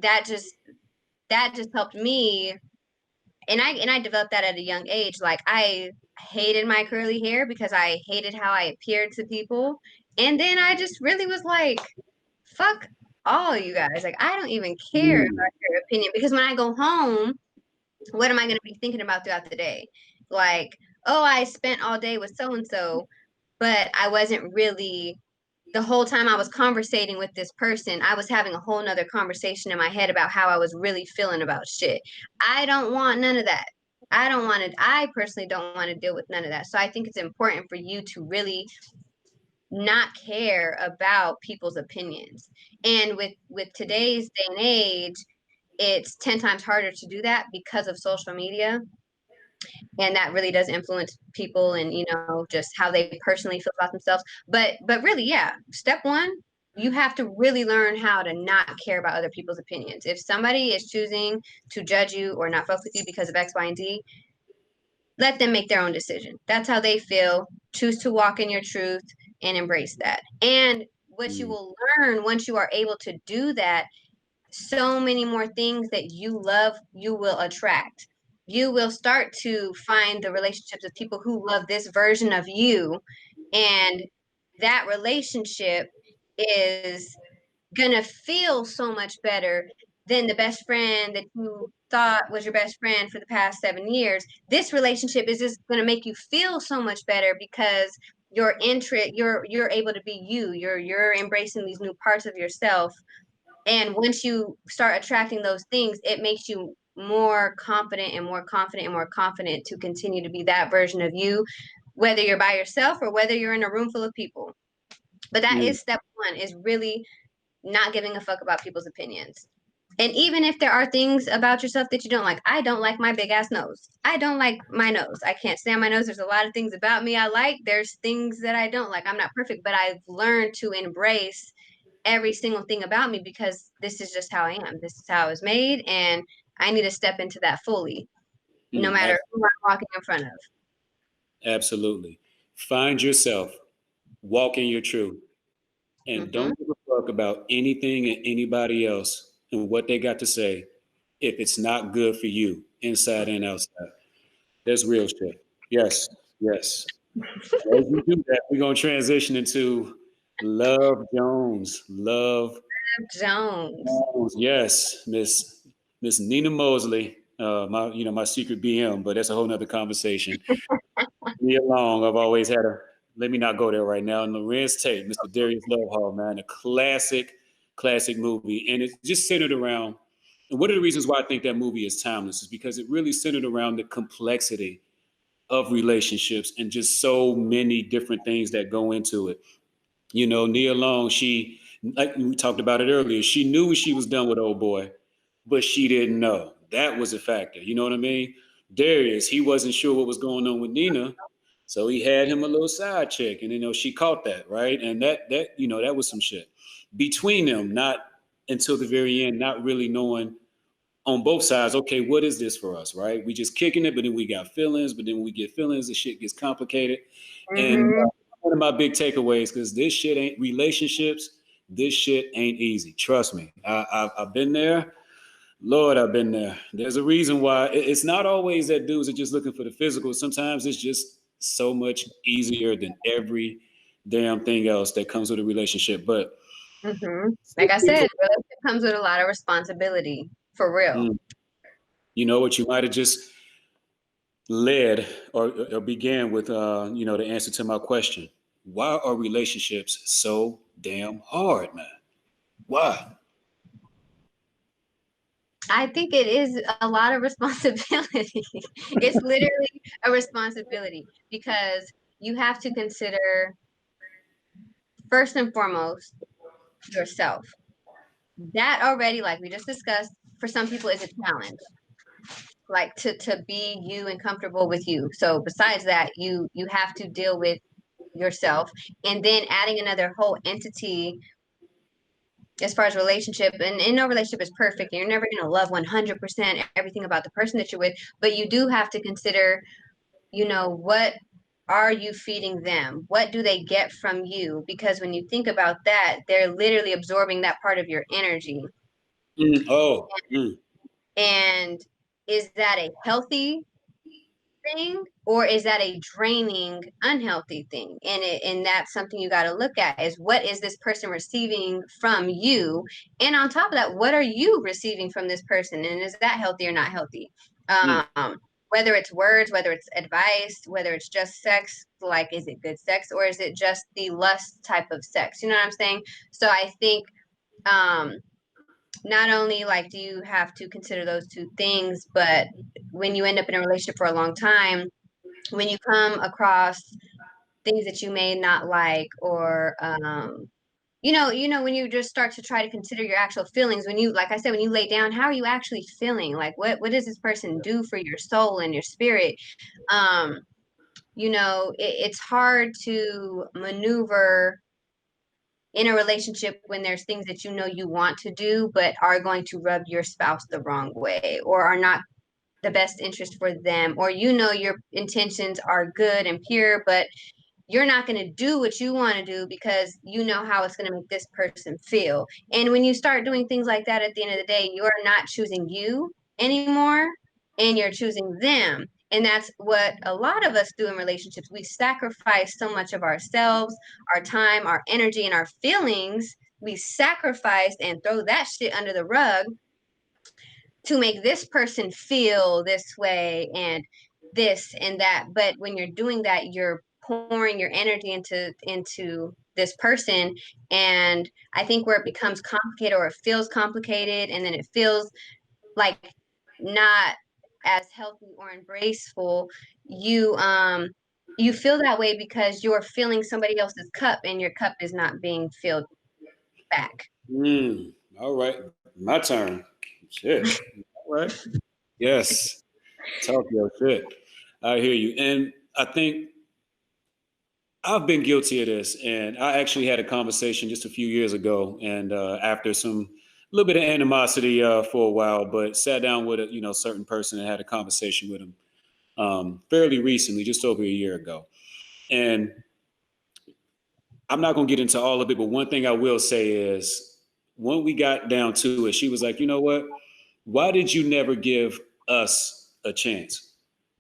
that just helped me. And I developed that at a young age. Like, I hated my curly hair because I hated how I appeared to people. And then I just really was like, fuck all you guys. Like, I don't even care Mm. about your opinion, because when I go home, what am I going to be thinking about throughout the day? Like, oh, I spent all day with so and so, but I wasn't really, the whole time I was conversating with this person, I was having a whole nother conversation in my head about how I was really feeling about shit. I don't want none of that. I personally don't want to deal with none of that. So I think it's important for you to really not care about people's opinions. And with today's day and age, it's 10 times harder to do that because of social media, and that really does influence people, and just how they personally feel about themselves. But really, yeah, step one, you have to really learn how to not care about other people's opinions. If somebody is choosing to judge you or not fuck with you because of X, Y, and Z, let them make their own decision. That's how they feel. Choose to walk in your truth and embrace that. And what you Mm. will learn once you are able to do that, so many more things that you love, you will attract. You will start to find the relationships of people who love this version of you. And that relationship is going to feel so much better than the best friend that you thought was your best friend for the past 7 years. This relationship is just going to make you feel so much better because you're able to be you. You're embracing these new parts of yourself, and once you start attracting those things, it makes you more confident and more confident and more confident to continue to be that version of you, whether you're by yourself or whether you're in a room full of people. But that Mm. is step one, is really not giving a fuck about people's opinions. And even if there are things about yourself that you don't like, I don't like my big ass nose. I don't like my nose. I can't stand my nose. There's a lot of things about me I like. There's things that I don't like. I'm not perfect, but I've learned to embrace every single thing about me because this is just how I am. This is how I was made, and I need to step into that fully, no Mm. matter who I'm walking in front of. Absolutely. Find yourself, walk in your truth, and Mm-hmm. don't give a fuck about anything and anybody else and what they got to say if it's not good for you, inside and outside. That's real shit. Yes, yes. As we do that, we're gonna transition into Love Jones. Love Jones. Jones. Yes, Miss Nina Mosley. My secret BM, but that's a whole nother conversation. Me along. I've always had a. Let me not go there right now. And Lorenz Tate, Mr. Darius Lovehall, man, a classic movie, and it's just centered around. And one of the reasons why I think that movie is timeless is because it really centered around the complexity of relationships and just so many different things that go into it. Nia Long, she, like we talked about it earlier, she knew she was done with old boy, but she didn't know. That was a factor. You know what I mean? Darius, he wasn't sure what was going on with Nina, so he had him a little side chick, and she caught that, right? And that was some shit between them. Not until the very end, not really knowing on both sides. Okay, what is this for us, right? We just kicking it, but then we got feelings, but then when we get feelings, the shit gets complicated. And Mm-hmm. one of my big takeaways, because this shit ain't relationships. This shit ain't easy. Trust me. I've been there. Lord, I've been there. There's a reason why it's not always that dudes are just looking for the physical. Sometimes it's just so much easier than every damn thing else that comes with a relationship. But Mm-hmm. Like I said, relationship comes with a lot of responsibility, for real. mm, you know what? You might have just led or began with the answer to my question. Why are relationships so damn hard, man? Why? I think it is a lot of responsibility. It's literally a responsibility because you have to consider, first and foremost, yourself. That already, like we just discussed, for some people is a challenge. Like to be you and comfortable with you. So besides that, you have to deal with yourself, and then adding another whole entity as far as relationship, and no relationship is perfect, and you're never going to love 100% everything about the person that you're with, but you do have to consider, what are you feeding them? What do they get from you? Because when you think about that, they're literally absorbing that part of your energy. Oh. And is that a healthy thing, or is that a draining, unhealthy thing? And that's something you got to look at, is what is this person receiving from you? And on top of that, what are you receiving from this person? And is that healthy or not healthy? Whether it's words, whether it's advice, whether it's just sex, like, is it good sex, or is it just the lust type of sex? You know what I'm saying? So I think, not only like do you have to consider those two things, but when you end up in a relationship for a long time, when you come across things that you may not like, or when you just start to try to consider your actual feelings, when you, like I said, when you lay down, how are you actually feeling? Like, what does this person do for your soul and your spirit? It's hard to maneuver in a relationship when there's things that you want to do, but are going to rub your spouse the wrong way, or are not the best interest for them, or your intentions are good and pure, but you're not going to do what you want to do because you know how it's going to make this person feel. And when you start doing things like that, at the end of the day, you're not choosing you anymore, and you're choosing them. And that's what a lot of us do in relationships. We sacrifice so much of ourselves, our time, our energy, and our feelings. We sacrifice and throw that shit under the rug to make this person feel this way and this and that. But when you're doing that, you're pouring your energy into this person. And I think where it becomes complicated, or it feels complicated, and then it feels like not as healthy or embraceful, you feel that way because you're filling somebody else's cup, and your cup is not being filled back. All right. My turn. Shit. All right. Yes. Talk your shit. I hear you. And I think I've been guilty of this. And I actually had a conversation just a few years ago. And after some little bit of animosity for a while, but sat down with a certain person and had a conversation with him fairly recently, just over a year ago. And I'm not going to get into all of it, but one thing I will say is when we got down to it, she was like, you know what? Why did you never give us a chance?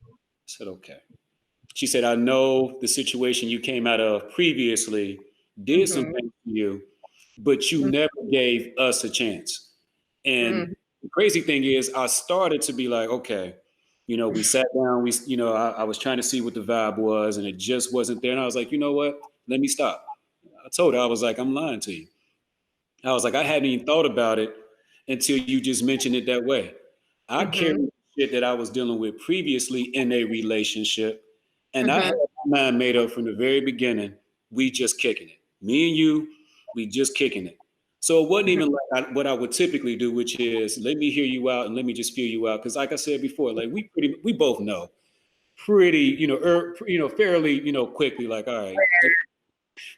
I said, okay. She said, I know the situation you came out of previously did some Mm-hmm. things to you, but you never gave us a chance. And Mm-hmm. the crazy thing is, I started to be like, okay, we sat down, I was trying to see what the vibe was, and it just wasn't there. And I was like, you know what? Let me stop. I told her, I was like, I'm lying to you. I was like, I hadn't even thought about it until you just mentioned it that way. I Mm-hmm. carried shit that I was dealing with previously in a relationship, and I Mm-hmm. had my mind made up from the very beginning. We just kicking it. Me and you, we just kicking it. So it wasn't even like what I would typically do, which is let me hear you out and let me just feel you out. Because like I said before, like we both know pretty, fairly, quickly, like, all right,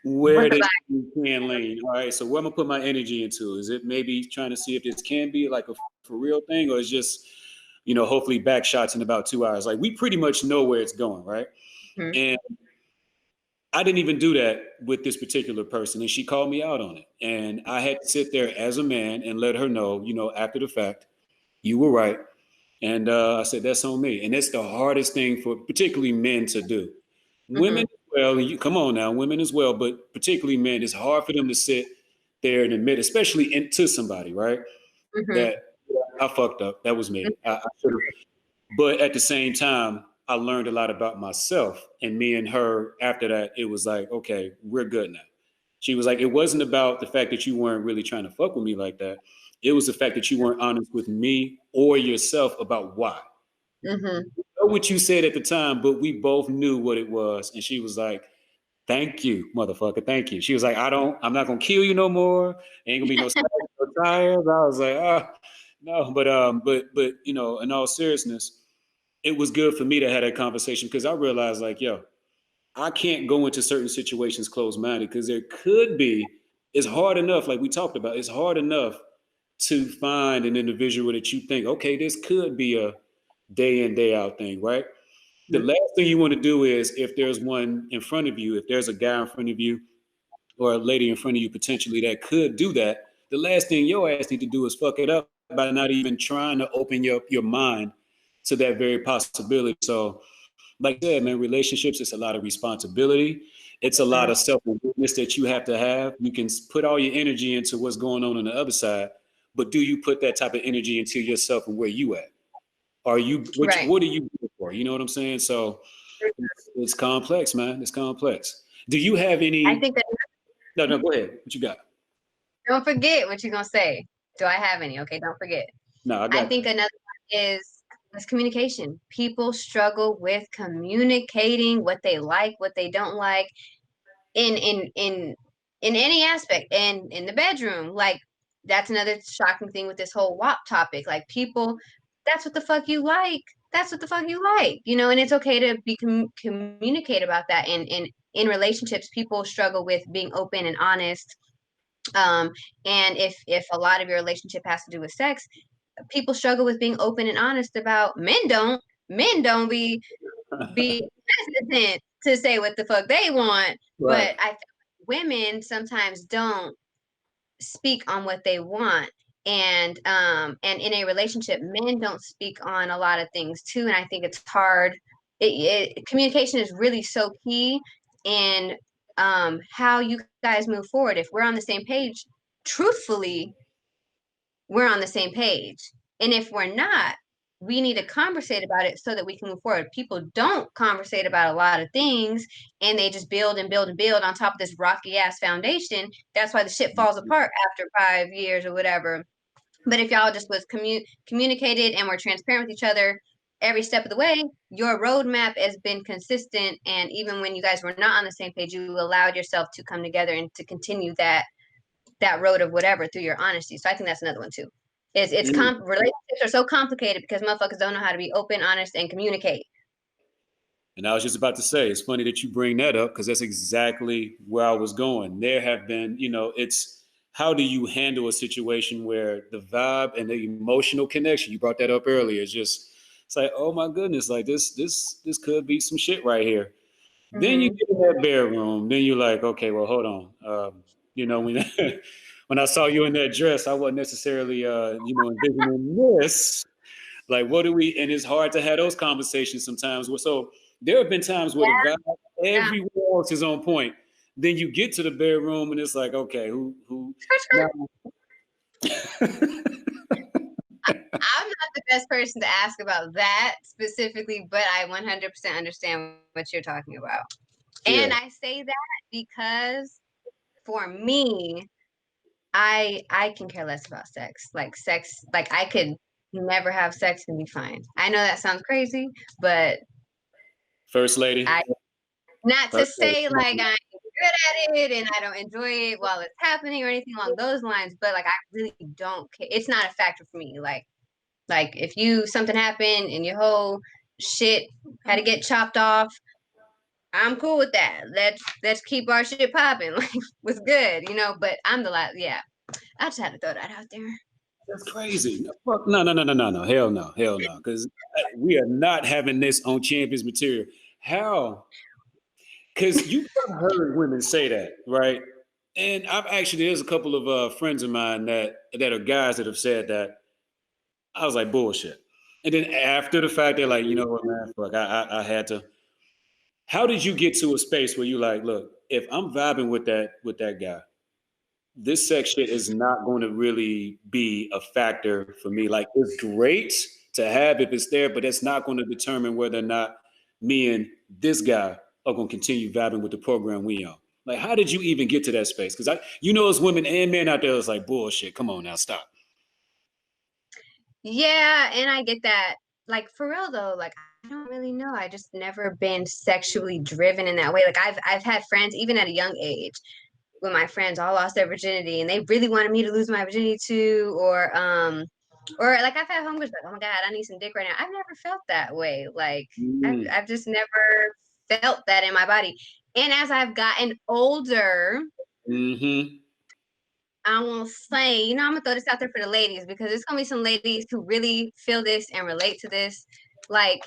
where What the this vibe? can lean. All right, so where I'm gonna put my energy into? Is it maybe trying to see if this can be like a for real thing, or is just hopefully back shots in about 2 hours? Like we pretty much know where it's going, right? Mm-hmm. And I didn't even do that with this particular person, and she called me out on it. And I had to sit there as a man and let her know, after the fact, you were right. And I said that's on me, and it's the hardest thing for particularly men to do. Women Mm-hmm. as well, you come on now, women as well, but particularly men, it's hard for them to sit there and admit, especially into somebody, right? Mm-hmm. That I fucked up. That was me. I should have. But at the same time, I learned a lot about myself. And me and her, after that, it was like, okay, we're good now. She was like, it wasn't about the fact that you weren't really trying to fuck with me like that. It was the fact that you weren't honest with me or yourself about why. Mm-hmm. Know what you said at the time, but we both knew what it was. And she was like, thank you, motherfucker. Thank you. She was like, I'm not gonna kill you no more. Ain't gonna be no tires. I was like, no, but in all seriousness, it was good for me to have that conversation because I realized like, yo, I can't go into certain situations closed-minded because there could be, it's hard enough, like we talked about, it's hard enough to find an individual that you think, okay, this could be a day in, day out thing, right? The last thing you want to do is if there's one in front of you, if there's a guy in front of you or a lady in front of you potentially that could do that, the last thing your ass need to do is fuck it up by not even trying to open your mind to that very possibility. So, like I said, man, relationships, it's a lot of responsibility. It's a lot of self-awareness that you have to have. You can put all your energy into what's going on the other side, but do you put that type of energy into yourself and where you at? Are you, which, Right. what are you good for? You know what I'm saying? So it's complex, man. It's complex. Do you have I any? think that No, no, go ahead. What you got? don't forget what you're gonna say. Do I have any? Okay, don't forget. No, I I got think you. another one is communication. People struggle with communicating what they like, what they don't like, in any aspect, and in the bedroom. Like that's another shocking thing with this whole WAP topic. Like people, that's what the fuck you like. That's what the fuck you like. And it's okay to be communicate about that. And in relationships, people struggle with being open and honest. Um, and if a lot of your relationship has to do with sex, people struggle with being open and honest about men don't be hesitant to say what the fuck they want. Right. But I think women sometimes don't speak on what they want. And in a relationship, men don't speak on a lot of things too. And I think it's hard. Communication is really so key in how you guys move forward. If we're on the same page, truthfully, we're on the same page. And if we're not, we need to conversate about it so that we can move forward. People don't conversate about a lot of things, and they just build and build and build on top of this rocky ass foundation. That's why the shit falls apart after 5 years or whatever. But if y'all just was communicated and were transparent with each other every step of the way, your roadmap has been consistent. And even when you guys were not on the same page, you allowed yourself to come together and to continue that road of whatever through your honesty. So I think that's another one too. Mm. Relationships are so complicated because motherfuckers don't know how to be open, honest, and communicate. And I was just about to say, it's funny that you bring that up because that's exactly where I was going. There have been, it's how do you handle a situation where the vibe and the emotional connection, you brought that up earlier, is just, it's like, oh my goodness, like this could be some shit right here. Then you Mm-hmm. get in that bedroom, then you're like, okay, well, hold on. When when I saw you in that dress, I wasn't necessarily, envisioning this. Like, what do we? And it's hard to have those conversations sometimes. So there have been times where the vibe Yeah. everywhere else is on point. Then you get to the bedroom and it's like, okay, who? Now, I'm not the best person to ask about that specifically, but I 100% understand what you're talking about. And yeah, I say that because for me, I can care less about sex. Like sex, like I could never have sex and be fine. I know that sounds crazy, but first lady, I not to first lady, say come like on. I'm good at it and I don't enjoy it while it's happening or anything along those lines, but like I really don't care. It's not a factor for me. Like if something happened and your whole shit had to get chopped off, I'm cool with that. Let's keep our shit popping. Like was good. But I'm the last. Yeah, I just had to throw that out there. That's crazy. No, fuck, no, no, no, no, no, no, hell no, because we are not having this on Champions material. How? Because you've heard women say that, right? And I've actually, there's a couple of friends of mine that are guys that have said that. I was like, bullshit. And then after the fact, they're like, you know what, man, fuck, I had to. How did you get to a space where you like, look, if I'm vibing with that guy, this sex shit is not going to really be a factor for me. Like, it's great to have if it's there, but it's not going to determine whether or not me and this guy are going to continue vibing with the program we on. Like, how did you even get to that space? Because as women and men out there, it's like bullshit. Come on now, stop. Yeah, and I get that. Like for real though, like I don't really know. I just never been sexually driven in that way. Like I've had friends even at a young age when my friends all lost their virginity and they really wanted me to lose my virginity too, or like I've had homegirls like, oh my God, I need some dick right now. I've never felt that way. Like I've Mm. I've just never felt that in my body. And as I've gotten older, I won't say, I'm gonna throw this out there for the ladies, because there's gonna be some ladies who really feel this and relate to this. Like,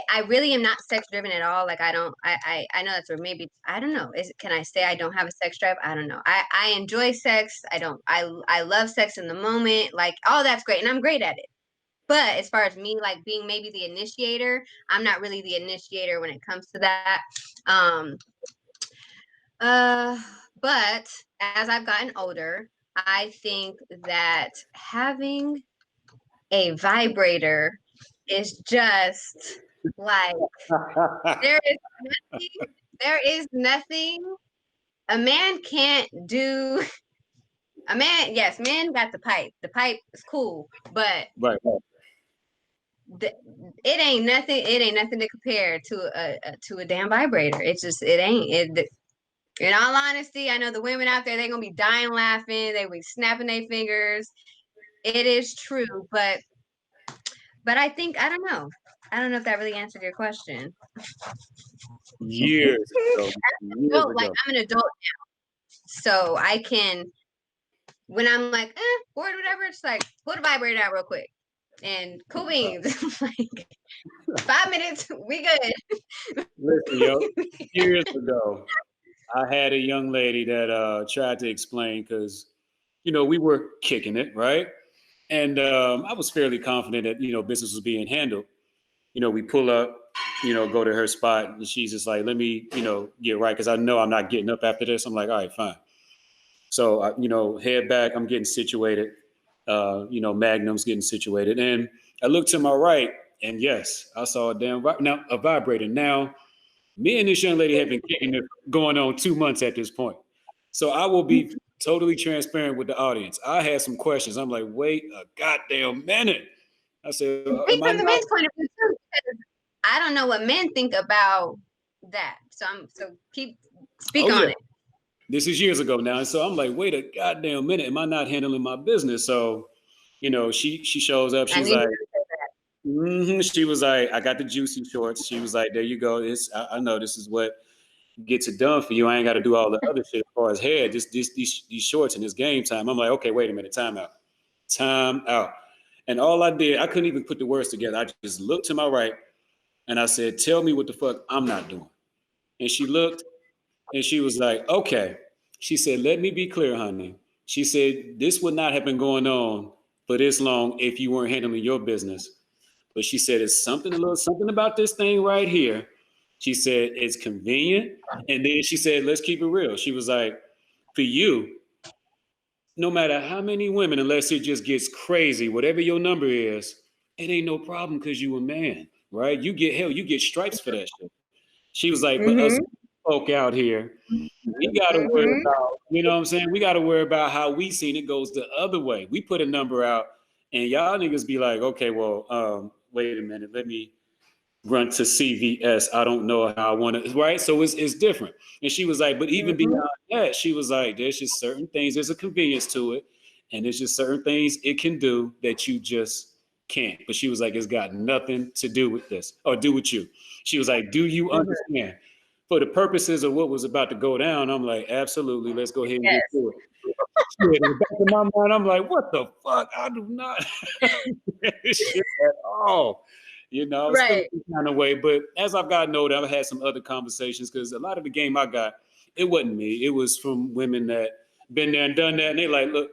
I really am not sex driven at all. Like, I know that's where maybe, I don't know. Can I say I don't have a sex drive? I don't know. I enjoy sex. I love sex in the moment. Like, all that's great, and I'm great at it. But as far as me, like, being maybe the initiator, I'm not really the initiator when it comes to that. But as I've gotten older, I think that having a vibrator is just like, there is nothing a man can't do. A man, yes, men got the pipe. The pipe is cool, but right. It ain't nothing to compare to a damn vibrator. It ain't. In all honesty, I know the women out there, they're gonna be dying laughing, they be snapping their fingers. It is true, but I think, I don't know. I don't know if that really answered your question. Years ago. Like, I'm an adult now, so I can, when I'm like, bored, whatever, it's like, put a vibrator out real quick, and cool beans. Like, 5 minutes, we good. Listen, yo, years ago, I had a young lady that tried to explain, because, we were kicking it, right? And I was fairly confident that, business was being handled. We pull up, go to her spot, and she's just like, let me, get right, because I know I'm not getting up after this. I'm like, all right, fine. So, head back, I'm getting situated, Magnum's getting situated. And I look to my right, and yes, I saw a vibrator. Now, me and this young lady have been kicking it going on 2 months at this point. So I will be totally transparent with the audience. I had some questions. I'm like, wait a goddamn minute. I said, Speak from the men's point of view too, because I don't know what men think about that. So speak on it. This is years ago now. And so I'm like, wait a goddamn minute. Am I not handling my business? So, she shows up. She's like, she was like, I got the juicy shorts. She was like, there you go. I know this is what gets it done for you. I ain't got to do all the other shit as far as hair. Just these shorts and it's game time. I'm like, okay, wait a minute. Time out. And all I did, I couldn't even put the words together. I just looked to my right and I said, tell me what the fuck I'm not doing. And she looked and she was like, okay. She said, let me be clear, honey. She said, this would not have been going on for this long if you weren't handling your business. But she said, it's a little something about this thing right here. She said, it's convenient. And then she said, let's keep it real. She was like, for you, no matter how many women, unless it just gets crazy, whatever your number is, it ain't no problem because you a man, right? You get stripes for that shit. She was like, but us folk out here, we got to worry about, you know what I'm saying? We got to worry about how we seen it goes the other way. We put a number out and y'all niggas be like, okay, well, wait a minute, let me run to CVS. I don't know how I want to, right? So it's different. And she was like, but even beyond that, she was like, there's just certain things, there's a convenience to it. And there's just certain things it can do that you just can't. But she was like, it's got nothing to do with this or do with you. She was like, do you understand? For the purposes of what was about to go down, I'm like, absolutely, let's go ahead and get through it. Shit, in the back of my mind, I'm like, what the fuck? I do not this shit at all. I was feeling some kind of way. But as I've gotten older, I've had some other conversations because a lot of the game I got, it wasn't me. It was from women that been there and done that. And they like, look,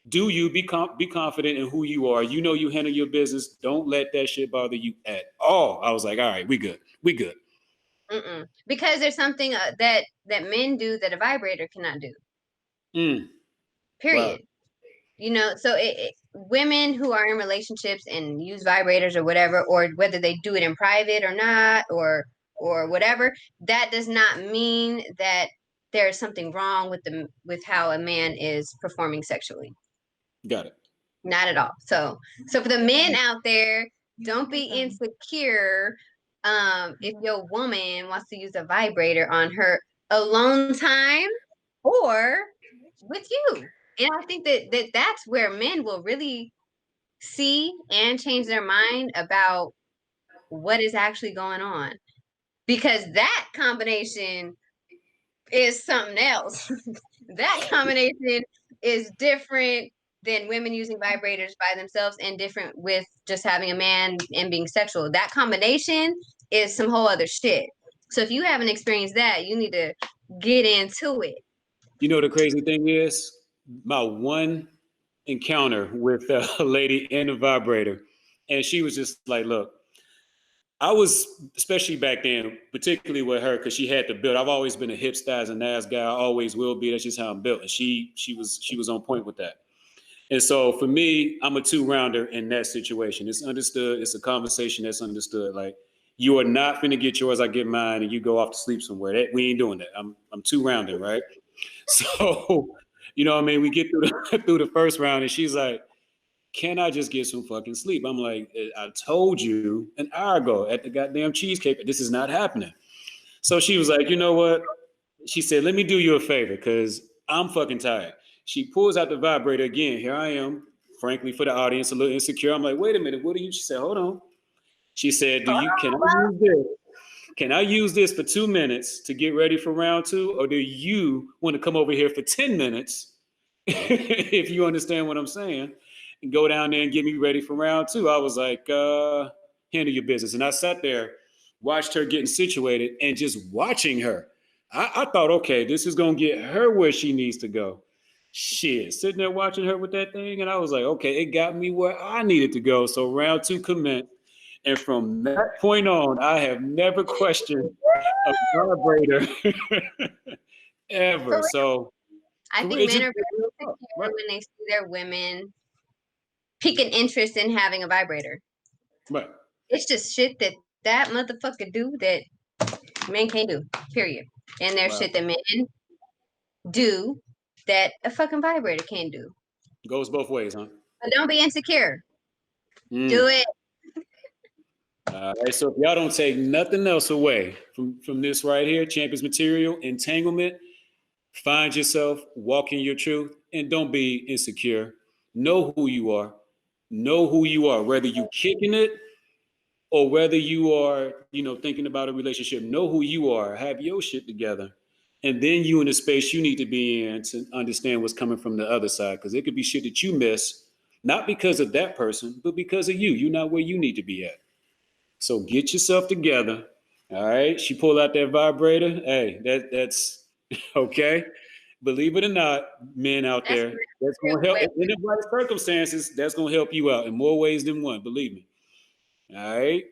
do you be confident in who you are? You know you handle your business. Don't let that shit bother you at all. I was like, all right, we good. Because there's something that men do that a vibrator cannot do. Period. Wow. So women who are in relationships and use vibrators or whatever, or whether they do it in private or not, or whatever, that does not mean that there's something wrong with how a man is performing sexually. Got it. Not at all. So for the men out there, don't be insecure if your woman wants to use a vibrator on her alone time or with you. And I think that's where men will really see and change their mind about what is actually going on. because that combination is something else. That combination is different than women using vibrators by themselves and different with just having a man and being sexual. That combination is some whole other shit. So if you haven't experienced that, you need to get into it. You know, the crazy thing is, my one encounter with a lady in a vibrator, and she was just like, look, I was, especially back then, particularly with her, because she had the build. I've always been a hip styles and ass guy. I always will be. That's just how I'm built. And she was on point with that. And so for me, I'm a two-rounder in that situation. It's understood. It's a conversation that's understood. Like, you are not finna get yours, I get mine, and you go off to sleep somewhere. We ain't doing that. I'm two-rounding, right? So, you know what I mean? We get through through the first round, and she's like, can I just get some fucking sleep? I'm like, I told you an hour ago at the goddamn cheesecake, this is not happening. So she was like, you know what? She said, let me do you a favor because I'm fucking tired. She pulls out the vibrator again. Here I am, frankly, for the audience, a little insecure. I'm like, wait a minute, what are you? She said, hold on. She said, can I use this? Can I use this for 2 minutes to get ready for round two? Or do you want to come over here for 10 minutes? If you understand what I'm saying, and go down there and get me ready for round two. I was like, handle your business. And I sat there, watched her getting situated, and just watching her. I thought, okay, this is going to get her where she needs to go. Shit, sitting there watching her with that thing. And I was like, okay, it got me where I needed to go. So round two commenced. And from that point on, I have never questioned a vibrator ever. So I think men are very insecure when they see their women pick an interest in having a vibrator. Right. It's just shit that motherfucker do that men can't do, period. And there's shit that men do that a fucking vibrator can't do. Goes both ways, huh? But don't be insecure. Do it. All right, so if y'all don't take nothing else away from this right here, Champions Material, Entanglement, find yourself, walk in your truth, and don't be insecure. Know who you are. Know who you are, whether you kicking it or whether you are, thinking about a relationship. Know who you are. Have your shit together. And then you in the space you need to be in to understand what's coming from the other side. Because it could be shit that you miss, not because of that person, but because of you. You're not where you need to be at. So get yourself together. All right. She pulled out that vibrator. Hey, that's okay. Believe it or not, men out there, that's going to help in the right circumstances. That's going to help you out in more ways than one. Believe me. All right.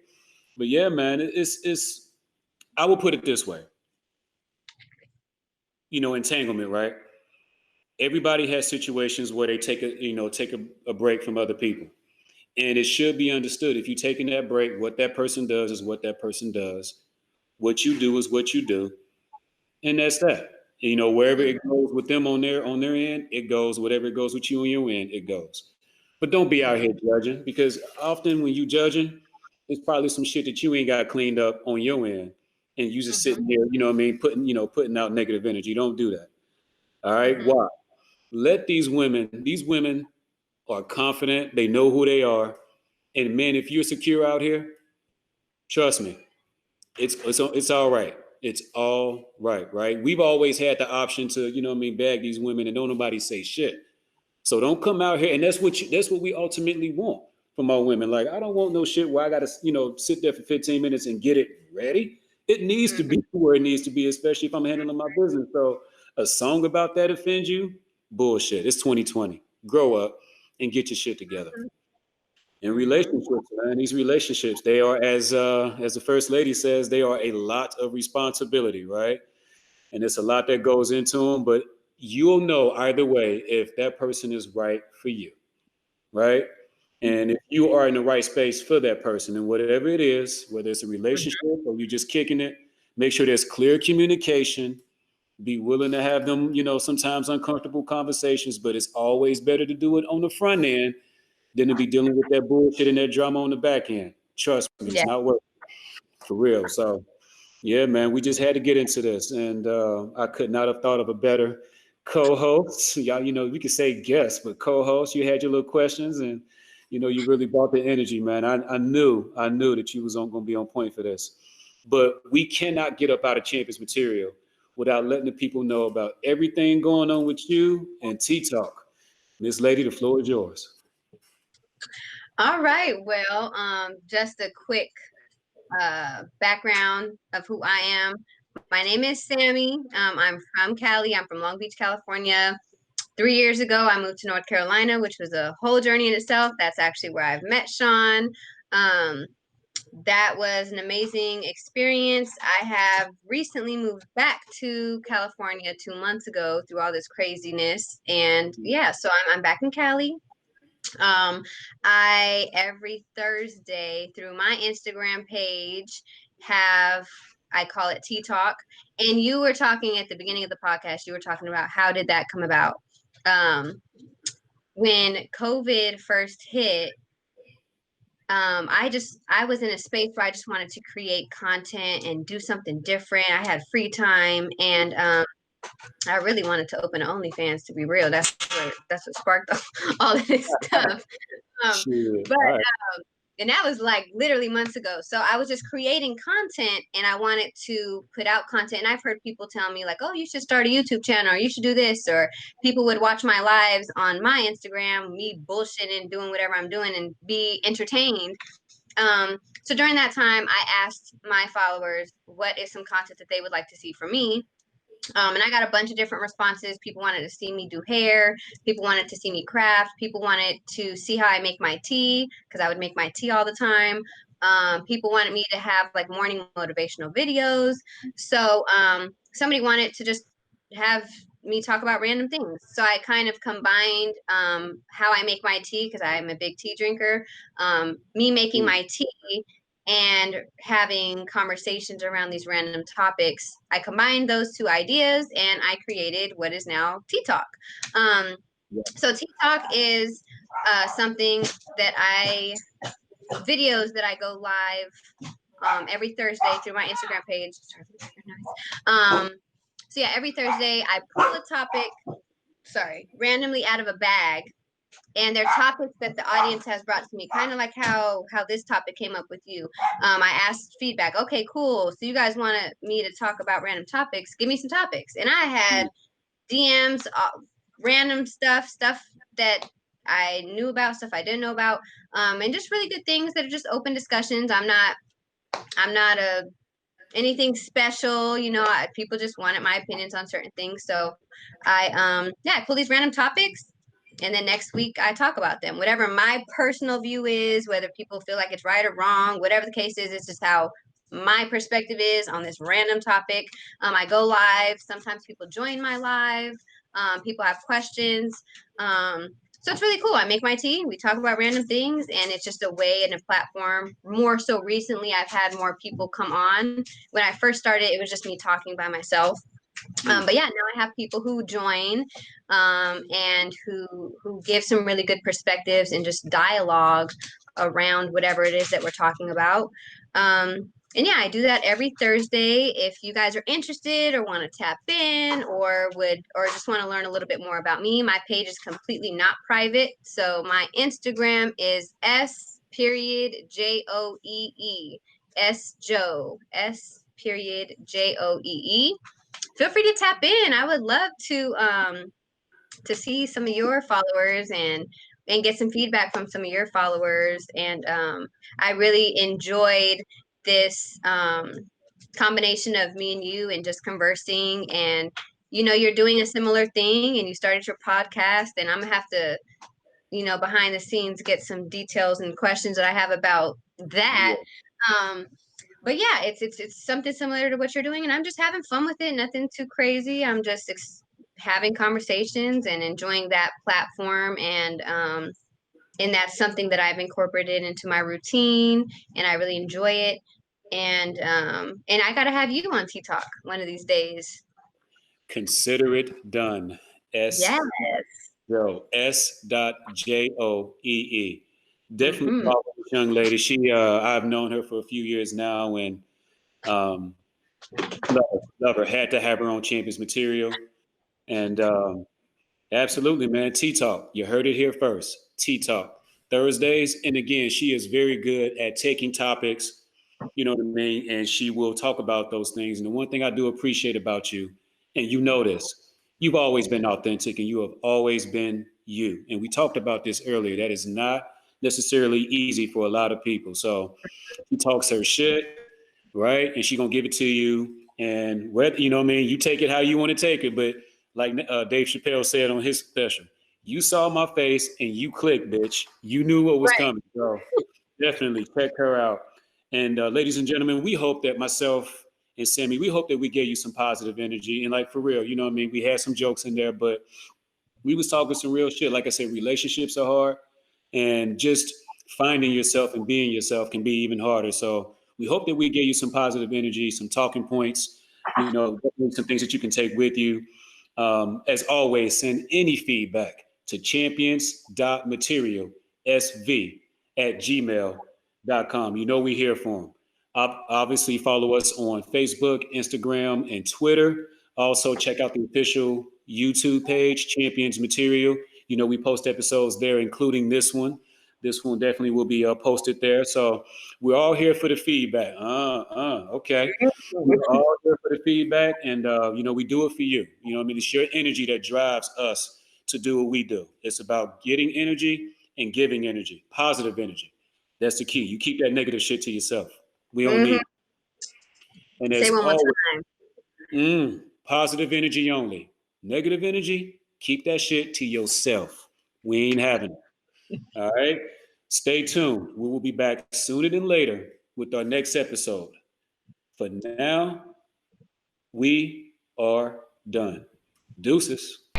But yeah, man, it's. I will put it this way. Entanglement, right? Everybody has situations where they take a break from other people. And it should be understood, if you're taking that break, what that person does is what that person does. What you do is what you do. And that's that. Wherever it goes with them on their end, it goes. Whatever it goes with you on your end, it goes. But don't be out here judging, because often when you judging, it's probably some shit that you ain't got cleaned up on your end. And you just sitting here, putting out negative energy. Don't do that. All right. Why? Let these women are confident. They know who they are. And men, if you're secure out here, trust me, it's all right. It's all right, right? We've always had the option to, bag these women and don't nobody say shit. So don't come out here, and that's what we ultimately want from our women. Like, I don't want no shit where I gotta, sit there for 15 minutes and get it ready. It needs to be where it needs to be, especially if I'm handling my business. So a song about that offends you? Bullshit. It's 2020. Grow up and get your shit together. In relationships, man, these relationships, they are, as the first lady says, they are a lot of responsibility, right? And it's a lot that goes into them, but you'll know either way if that person is right for you, right? And if you are in the right space for that person, and whatever it is, whether it's a relationship or you're just kicking it, make sure there's clear communication. Be willing to have them, sometimes uncomfortable conversations, but it's always better to do it on the front end than to be dealing with that bullshit and that drama on the back end. Trust me, it's not worth it, for real. So, yeah, man, we just had to get into this, and I could not have thought of a better co-host. Y'all, we could say guest, but co-host. You had your little questions, and you really brought the energy, man. I knew that you was going to be on point for this. but we cannot get up out of Champions Material without letting the people know about everything going on with you and Tea Talk. Miss Lady, the floor is yours. All right. Well, just a quick background of who I am. My name is Sammy. I'm from Cali. I'm from Long Beach, California. 3 years ago, I moved to North Carolina, which was a whole journey in itself. That's actually where I've met Sean. Um, that was an amazing experience. I have recently moved back to California 2 months ago through all this craziness. And yeah, so I'm back in Cali. I every Thursday through my Instagram page have I call it Tea Talk. And you were talking at the beginning of the podcast, you were talking about how did that come about? When COVID first hit, I was in a space where I just wanted to create content and do something different. I had free time, and I really wanted to open OnlyFans. To be real, that's what sparked all of this stuff. Sure. But All right. and that was like literally months ago. So I was just creating content, and I wanted to put out content. And I've heard people tell me like, "Oh, you should start a YouTube channel, or you should do this," or people would watch my lives on my Instagram, me bullshitting, doing whatever I'm doing, and be entertained. So during that time, I asked my followers what is some content that they would like to see from me. And I got a bunch of different responses. People wanted to see me do hair. People wanted to see me craft. People wanted to see how I make my tea because I would make my tea all the time. People wanted me to have like morning motivational videos. So somebody wanted to just have me talk about random things. So I kind of combined how I make my tea because I'm a big tea drinker. Me making Cool. my tea and having conversations around these random topics. I combined those two ideas and I created what is now Tea Talk. Um, Yeah. so Tea Talk is something that videos that I go live every Thursday through my Instagram page. So yeah, every Thursday I pull a topic, randomly out of a bag, and they're topics that the audience has brought to me, kind of like how this topic came up with you. I asked feedback. Okay, cool. So you guys wanted me to talk about random topics. Give me some topics. And I had DMs, random stuff that I knew about, stuff I didn't know about, and just really good things that are just open discussions. I'm not anything special, people just wanted my opinions on certain things. So I pull these random topics, and then next week I talk about them. Whatever my personal view is, whether people feel like it's right or wrong, whatever the case is, it's just how my perspective is on this random topic. I go live. Sometimes people join my live. People have questions. So it's really cool. I make my tea. We talk about random things, and it's just a way and a platform. More so recently, I've had more people come on. When I first started, it was just me talking by myself. But yeah, now I have people who join and who give some really good perspectives and just dialogue around whatever it is that we're talking about. And yeah, I do that every Thursday. If you guys are interested or want to tap in or just want to learn a little bit more about me, my page is completely not private. So my Instagram is S.Joee. S.Joe. S.Joee. Feel free to tap in. I would love to see some of your followers and get some feedback from some of your followers. And I really enjoyed this combination of me and you and just conversing. And you're doing a similar thing, and you started your podcast, and I'm gonna have to behind the scenes get some details and questions that I have about that. But yeah, it's something similar to what you're doing, and I'm just having fun with it. Nothing too crazy. I'm just having conversations and enjoying that platform, and that's something that I've incorporated into my routine, and I really enjoy it. And I gotta have you on Tea Talk one of these days. Consider it done. Yes. S.Joee. Definitely Mm-hmm. follow this young lady. I've known her for a few years now, and um, love her. Had to have her on Champions Material, and absolutely, man. Tea Talk. You heard it here first. Tea Talk Thursdays, and again, she is very good at taking topics You know what I mean? And she will talk about those things. And the one thing I do appreciate about you, and you know this, you've always been authentic and you have always been you. And we talked about this earlier. That is not necessarily easy for a lot of people. So she talks her shit, right? And she gonna give it to you. And whether you know what I mean, you take it how you want to take it. But like Dave Chappelle said on his special, you saw my face and you clicked, bitch. You knew what was Right. coming. So definitely check her out. And ladies and gentlemen, we hope that myself and Sammy, we hope that we gave you some positive energy. And like for real, you know what I mean? We had some jokes in there, but we was talking some real shit. Like I said, relationships are hard, and just finding yourself and being yourself can be even harder. So we hope that we gave you some positive energy, some talking points, you know, some things that you can take with you. As always, send any feedback to champions.materialsv@gmail.com. You know we're here for them. Obviously, follow us on Facebook, Instagram, and Twitter. Also, check out the official YouTube page, Champions Material. You know, we post episodes there, including this one. This one definitely will be posted there. So we're all here for the feedback. Okay. We're all here for the feedback, and you know, we do it for you. You know, what I mean, it's your energy that drives us to do what we do. It's about getting energy and giving energy, positive energy. That's the key. You keep that negative shit to yourself. We don't Hmm. need. And Say as one more always, time. positive energy only. Negative energy, keep that shit to yourself. We ain't having it. All right. Stay tuned. We will be back sooner than later with our next episode. For now, we are done. Deuces.